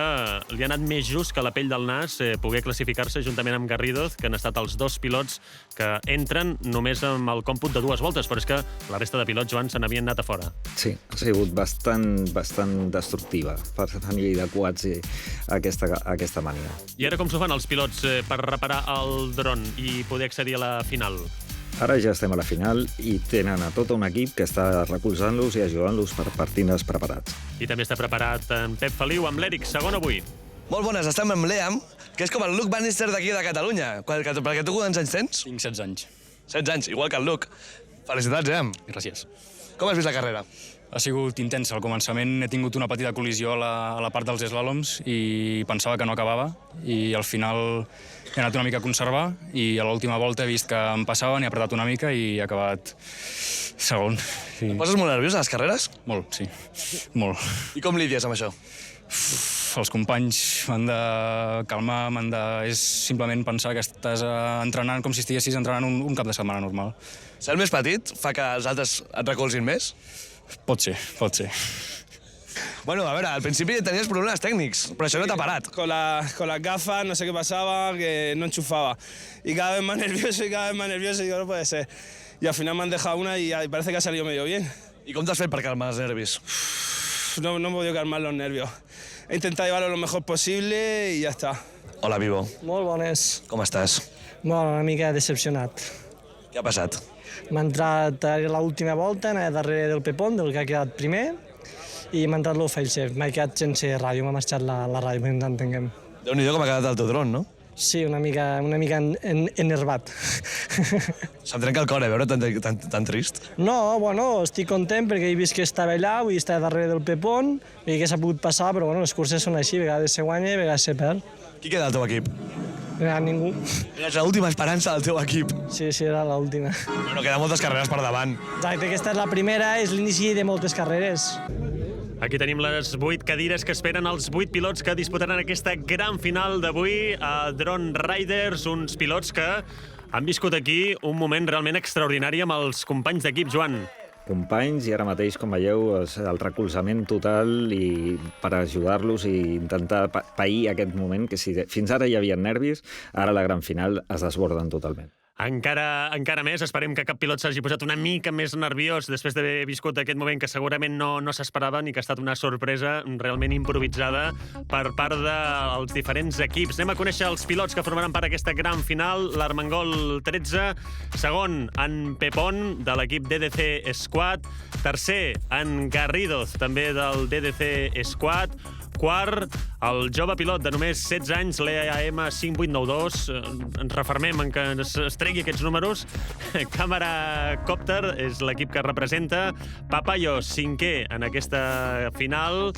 li ha anat més just que la pell del nas poder classificar-se juntament amb Garrido, que han estat els dos pilots que entren només amb el còmput de 2 voltes, però és que la resta de pilots, Joan, se n'havien anat a fora. Sí, ha sigut bastant destructiva per nivell de quads aquesta màniga. I ara com s'ho fan els pilots per reparar el dron i poder accedir a la final? Ara ja estem a la final i tenen a tot un equip que està recolzant-los i ajudant-los per partines preparats. I també està preparat en Pep Feliu amb l'Eric, segon avui. Molt bones, estem amb Liam, que és com el Luke Bannister d'aquí de Catalunya. Perquè tu quants anys tens? Tinc 16 anys. 16 anys, igual que el Luke. Felicitats, Liam. Gràcies. Com has vist la carrera? Ha sigut intensa. Al començament he tingut una petita col·lisió a la part dels slàloms i pensava que no acabava, i al final he anat una mica a conservar i a l'última volta he vist que em passaven, he apretat una mica i he acabat segon. Et poses molt nerviós a les carreres? Molt, sí. Molt. I com lidies amb això? Els companys m'han de calmar, és simplement pensar que estàs entrenant com si estiguessis entrenant un cap de setmana normal. Ser el més petit fa que els altres et recolzin més? Pot ser, pot ser. Bueno, a veure, al principi tenies problemes tècnics, però això no t'ha parat. Con las gafas, no sé qué pasaba, que no enchufaba. Y cada vez más nervioso y cada vez más nervioso, y digo, no puede ser. Y al final me han dejado una y parece que ha salido medio bien. ¿Y cómo te has fet per calmar els nervis? No he podido calmar los nervios. He intentado llevarlo lo mejor posible y ya está. Hola, Vivo. Molt bones. Com estàs? Bueno, una mica decepcionat. Què ha passat? M'ha entrat a l'última volta, anava darrere del Pepón, del que ha quedat primer, i m'ha entrat l'Ofailchef. M'he quedat sense ràdio, m'ha marxat la ràdio, per tant entenguem. Déu-n'hi-do com ha quedat el teu dron, no? Sí, una mica enervat. Se'm trenca el cor, veure tan trist. No, bueno, estic content perquè he vist que estava allà, vull estar darrere del Pepón, i que s'ha pogut passar, però bueno, les curses són així, a vegades se guanya i a vegades se perd. Qui queda al teu equip? No hi ha ningú. Eres l'última esperança del teu equip. Sí, era l'última. Bueno, queden moltes carreres per davant. Exacte, aquesta és la primera, és l'inici de moltes carreres. Aquí tenim les 8 cadires que esperen els 8 pilots que disputaran aquesta gran final d'avui a Drone Riders, uns pilots que han viscut aquí un moment realment extraordinari amb els companys d'equip, Joan. Companys, i ara mateix, com veieu, és el recolzament total i per ajudar-los i intentar pair aquest moment, que si fins ara hi havia nervis, ara a la gran final es desborden totalment. Encara més, esperem que cap pilot s'hagi posat una mica més nerviós després d'haver viscut aquest moment que segurament no s'esperaven i que ha estat una sorpresa realment improvisada per part dels diferents equips. Anem a conèixer els pilots que formaran part d'aquesta gran final. L'Armengol 13, segon en Pepón, de l'equip DDC Squad, tercer en Garrido, també del DDC Squad, quart, el jove pilot de només 16 anys, l'EAM 5892. Ens refermem en que es tregui aquests números. Càmera Còpter és l'equip que representa. Papayo, 5è en aquesta final,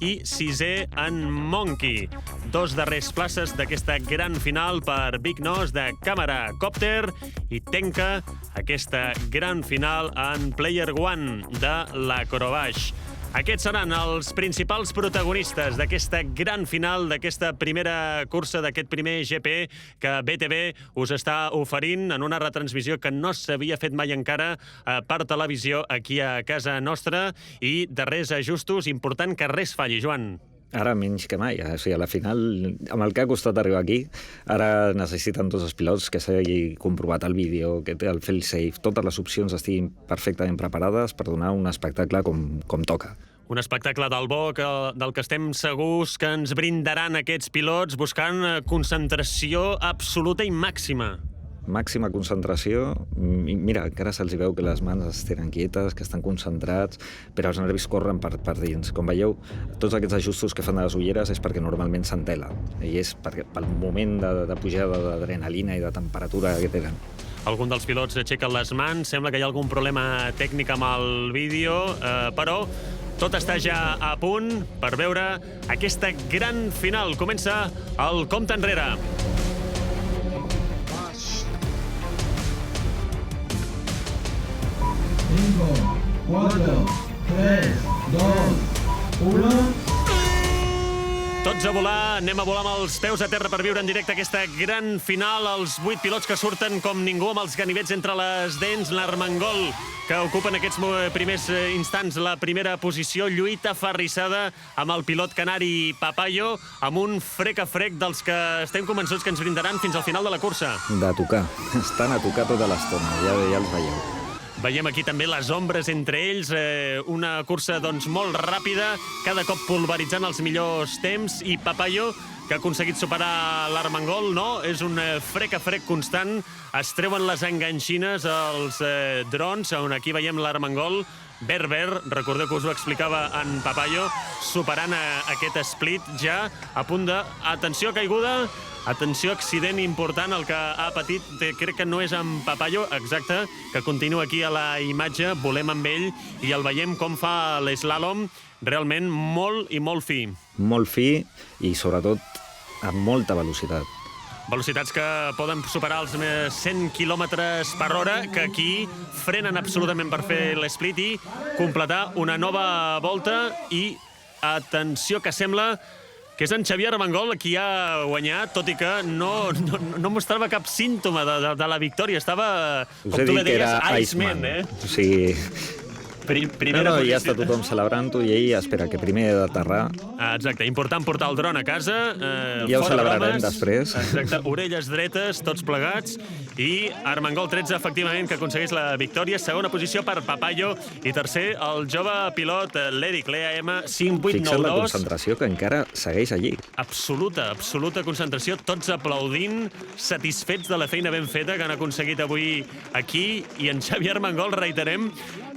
i 6è en Monkey. 2 darrers places d'aquesta gran final per Big Nos de Càmera Còpter, i tanca aquesta gran final en Player One de l'Acrobaix. Aquests seran els principals protagonistes d'aquesta gran final, d'aquesta primera cursa, d'aquest primer GP que BTV us està oferint en una retransmissió que no s'havia fet mai encara per televisió aquí a casa nostra i darrers ajustos, important que res falli, Joan. Ara menys que mai. O sigui, a la final, amb el que ha costat arribar aquí, ara necessiten tots els pilots que s'hagi comprovat el vídeo, que el fail-safe, totes les opcions estiguin perfectament preparades per donar un espectacle com toca. Un espectacle del bo del que estem segurs que ens brindaran aquests pilots buscant concentració absoluta i màxima. Màxima concentració. Mira, encara se'ls veu que les mans es tenen quietes, que estan concentrats, però els nervis corren per dins. Com veieu, tots aquests ajustos que fan a les ulleres és perquè normalment s'entela, i és pel moment de pujada d'adrenalina i de temperatura que tenen. Algun dels pilots aixequen les mans, sembla que hi ha algun problema tècnic amb el vídeo, però tot està ja a punt per veure aquesta gran final. Comença el compte enrere. 4, 3, 2, 1... Tots a volar, anem a volar amb els peus a terra per viure en directe aquesta gran final. Els 8 pilots que surten com ningú amb els ganivets entre les dents. L'Armengol, que ocupen aquests primers instants la primera posició. Lluita aferrissada amb el pilot canari Papayo, amb un frec a frec dels que estem convençuts que ens brindaran fins al final de la cursa. De tocar. Estan a tocar tota l'estona, ja els veieu. Veiem aquí també les ombres entre ells, una cursa doncs molt ràpida, cada cop pulveritzant els millors temps, i Papayo, que ha aconseguit superar l'Armengol, no? És un frec a frec constant, es treuen les enganxines als drons, on aquí veiem l'Armengol, verd, recordeu que us ho explicava en Papayo, superant aquest split ja, a punt de... Atenció, caiguda! Atenció, accident important el que ha patit, crec que no és en Papayo, exacte, que continua aquí a la imatge, volem amb ell i el veiem com fa l'eslàlom, realment molt i molt fi. Molt fi i sobretot amb molta velocitat. Velocitats que poden superar els 100 km per hora, que aquí frenen absolutament per fer l'split i completar una nova volta. I atenció, que sembla que és en Xavier Armengol qui ha guanyat, tot i que no mostrava cap símptoma de la victòria. Estava, com tu bé deies, Iceman, eh? O sigui... Ja està tothom celebrant-ho i ell espera que primer he d'aterrar. Exacte, important portar el dron a casa. Ja ho celebrarem després. Exacte, orelles dretes, tots plegats. I Armengol 13, efectivament, que aconsegueix la victòria. Segona posició per Papayo. I tercer, el jove pilot l'Eric Lea M, 5-8-9-2. Fixa't la concentració que encara segueix allí. Absoluta concentració, tots aplaudint, satisfets de la feina ben feta que han aconseguit avui aquí. I en Xavier Armengol, reiterem,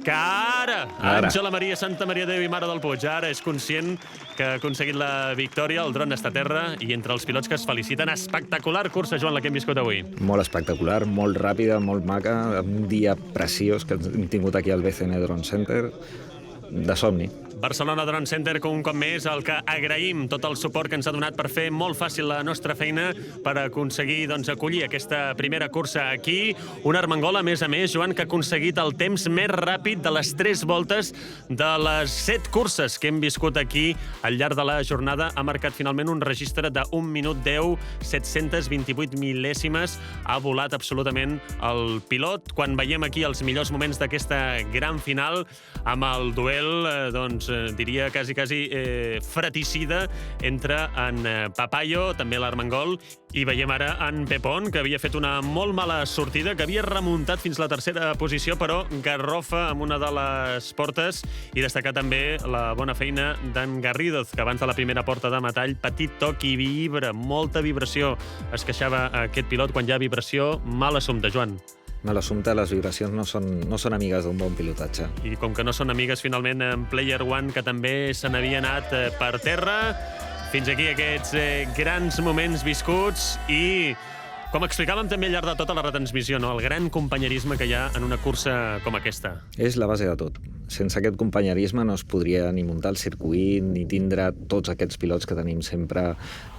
que ara, Àngela Maria Santa Maria Déu i Mare del Puig, ara és conscient que ha aconseguit la victòria, el dron està a terra i entre els pilots que es feliciten. Espectacular cursa, Joan, la que hem viscut avui. Molt espectacular, molt ràpida, molt maca, un dia preciós que hem tingut aquí al BCN Drone Center, de somni. Barcelona Drone Center, un cop més, el que agraïm tot el suport que ens ha donat per fer molt fàcil la nostra feina per aconseguir acollir aquesta primera cursa aquí. Un Armengol, a més, Joan, que ha aconseguit el temps més ràpid de les 3 voltes de les 7 curses que hem viscut aquí al llarg de la jornada. Ha marcat finalment un registre de 1 minut 10, 728 mil·lèsimes. Ha volat absolutament el pilot. Quan veiem aquí els millors moments d'aquesta gran final, amb el duel, diria quasi fratricida entre en Papayo, també l'Armengol, i veiem ara en Pepón, que havia fet una molt mala sortida, que havia remuntat fins la tercera posició, però garrofa amb una de les portes, i destacar també la bona feina d'en Garridoz, que abans de la primera porta de metall, petit toc i vibra, molta vibració. Es queixava aquest pilot, quan hi ha vibració, mal assumpte, Joan. Mal assumpte, les vibracions no són amigues d'un bon pilotatge. I com que no són amigues, finalment, en Player One, que també se n'havia anat per terra. Fins aquí aquests grans moments viscuts i Com explicàvem també al llarg de tota la retransmissió, no? El gran companyerisme que hi ha en una cursa com aquesta. És la base de tot. Sense aquest companyerisme no es podria ni muntar el circuit ni tindre tots aquests pilots que tenim sempre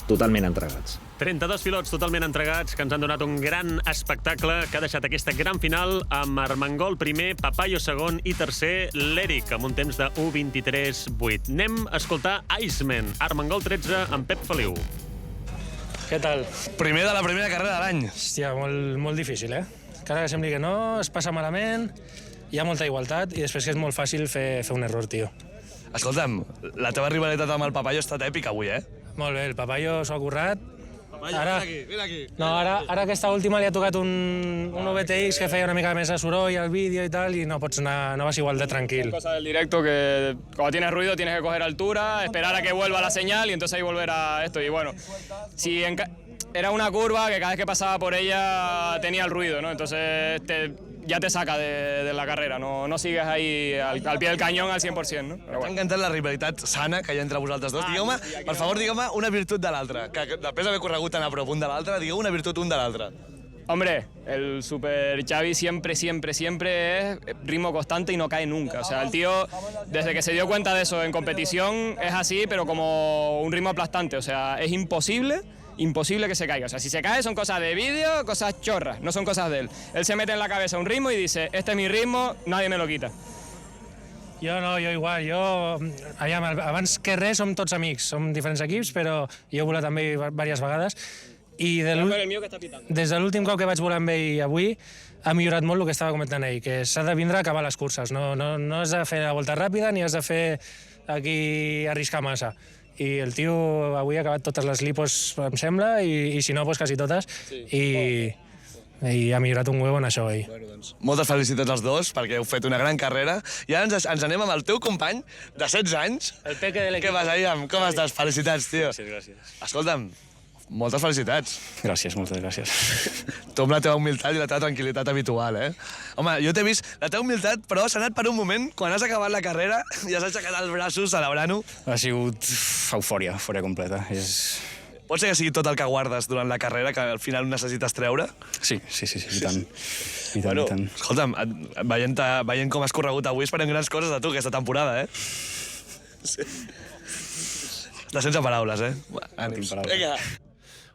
totalment entregats. 32 pilots totalment entregats que ens han donat un gran espectacle que ha deixat aquesta gran final amb Armengol primer, Papayo segon i tercer, l'Eric, amb un temps de 1:23.8. Anem a escoltar Iceman, Armengol 13, amb Pep Feliu. Què tal? Primer de la primera carrera de l'any. Hòstia, molt difícil, Encara que sembli que no, es passa malament, hi ha molta igualtat i després que és molt fàcil fer un error, tio. Escolta'm, la teva rivalitat amb el Papayo ha estat èpica avui, Molt bé, el Papayo s'ho ha currat. Ara, vine aquí. No, ara aquesta última li ha tocat un VTX que feia una mica més de soroll al vídeo i tal, i no vas igual de tranquil. Cosa del directo que cuando tienes ruido tienes que coger altura, esperar a que vuelva la señal y entonces ahí volver a esto. Y bueno, si era una curva que cada vez que pasaba por ella tenía el ruido, ¿no? Entonces ya te saca de la carrera, no sigues ahí al pie del cañón al 100%, no? M'ha encantat la rivalitat sana que hi ha entre vosaltres dos. Digueu-me, per favor, digueu-me una virtut de l'altre, que després d'haver corregut tan a prop un de l'altre, digueu una virtut un de l'altre. Hombre, el Super Xavi siempre es ritmo constante y no cae nunca. O sea, el tío, desde que se dio cuenta de eso en competición, es así, pero como un ritmo aplastante. O sea, es imposible que se caiga. O sea, si se cae son cosas de vídeo, cosas chorras, no son cosas de él. Él se mete en la cabeza un ritmo y dice, este es mi ritmo, nadie me lo quita. Jo igual, abans que res som tots amics, som diferents equips, però jo he volat amb ell diverses vegades i des de l'últim cop que vaig volar amb ell avui ha millorat molt el que estava comentant ell, que s'ha de vindre a acabar les curses, no has de fer la volta ràpida ni has de fer aquí arriscar massa. I el tio avui ha acabat totes les lipos, em sembla, i si no, doncs quasi totes, i ha millorat un huevo en això, ell. Moltes felicitats als dos, perquè heu fet una gran carrera. I ara ens anem amb el teu company de 16 anys. El Peque de l'equip. Què vas, Iam? Com estàs? Felicitats, tio. Gràcies. Escolta'm, moltes felicitats. Gràcies, moltes gràcies. Tu amb la teva humilitat i la teva tranquil·litat habitual, Home, jo t'he vist la teva humilitat, però s'ha anat per un moment, quan has acabat la carrera i has aixecat els braços celebrant-ho. Ha sigut eufòria completa. Pot ser que sigui tot el que guardes durant la carrera, que al final necessites treure? Sí, i tant. I tant. Escolta'm, veient com has corregut avui, esperem grans coses de tu aquesta temporada, Sí. Estàs sense paraules, Ànims. Vinga.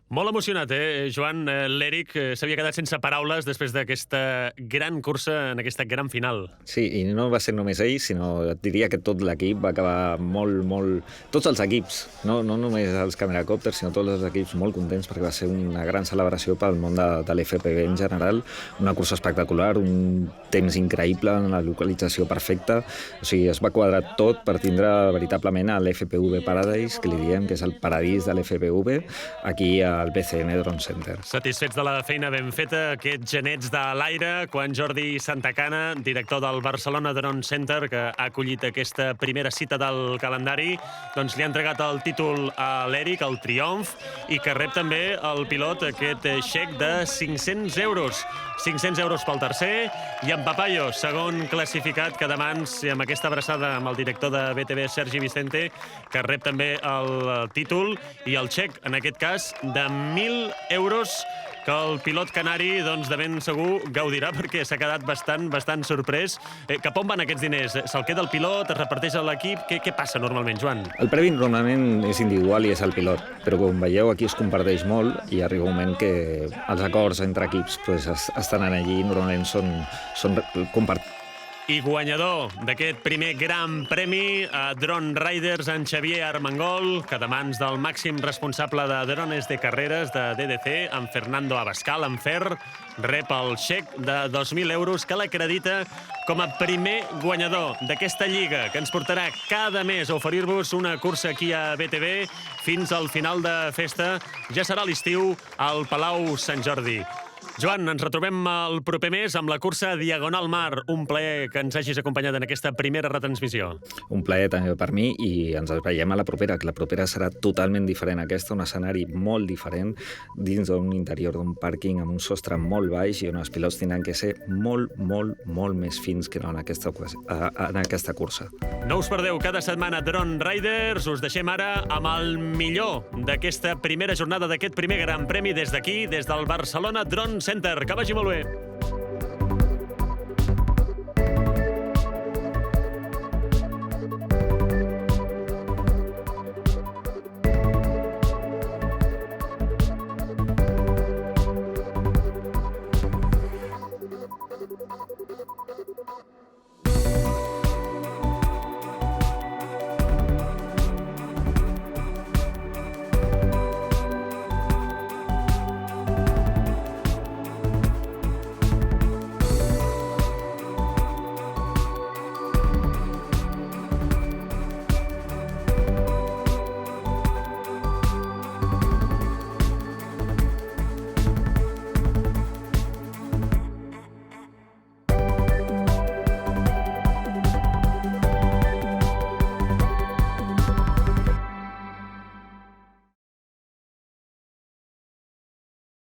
Molt emocionat, Joan? L'Eric s'havia quedat sense paraules després d'aquesta gran cursa, en aquesta gran final. Sí, i no va ser només ell, sinó et diria que tot l'equip va acabar molt... Tots els equips, no només els cameracòpters, sinó tots els equips molt contents perquè va ser una gran celebració pel món de l'FPV en general, una cursa espectacular, un temps increïble, una localització perfecta, o sigui, es va quadrar tot per tindre veritablement l'FPV Paradise, que li diem que és el paradís de l'FPV, aquí al BCN Drone Center. Satisfets de la feina ben feta, aquests genets de l'aire, quan Jordi Santacana, director del Barcelona Drone Center, que ha acollit aquesta primera cita del calendari, doncs li ha entregat el títol a l'Eric, el Triomf, i que rep també el pilot aquest xec de 500 euros. 500 euros pel tercer, i en Papayo, segon classificat, que demans, amb aquesta abraçada amb el director de BTV, Sergi Vicente, que rep també el títol i el xec, en aquest cas, de 1.000 euros, que el pilot canari, doncs, de ben segur gaudirà, perquè s'ha quedat bastant sorprès. Cap on van aquests diners? Se'l queda el pilot? Es reparteix a l'equip? Què passa normalment, Joan? El premi normalment és individual i és el pilot, però com veieu aquí es comparteix molt i arriba un moment que els acords entre equips estan allí i normalment són compartits. I guanyador d'aquest primer gran premi a Drone Riders, en Xavier Armengol, que de mans del màxim responsable de drones de carreres de DDC, en Fernando Abascal, en Fer, rep el xec de 2.000 euros que l'acredita com a primer guanyador d'aquesta lliga, que ens portarà cada mes a oferir-vos una cursa aquí a BTV fins al final de festa. Ja serà l'estiu al Palau Sant Jordi. Joan, ens retrobem el proper mes amb la cursa Diagonal Mar. Un plaer que ens hagis acompanyat en aquesta primera retransmissió. Un plaer també per mi i ens veiem a la propera, que la propera serà totalment diferent. Aquesta, un escenari molt diferent dins d'un interior d'un pàrquing amb un sostre molt baix i on els pilots tindran que ser molt més fins que no en aquesta cursa. No us perdeu cada setmana Drone Riders. Us deixem ara amb el millor d'aquesta primera jornada, d'aquest primer gran premi des d'aquí, des del Barcelona Drone Center. Que vagi molt bé.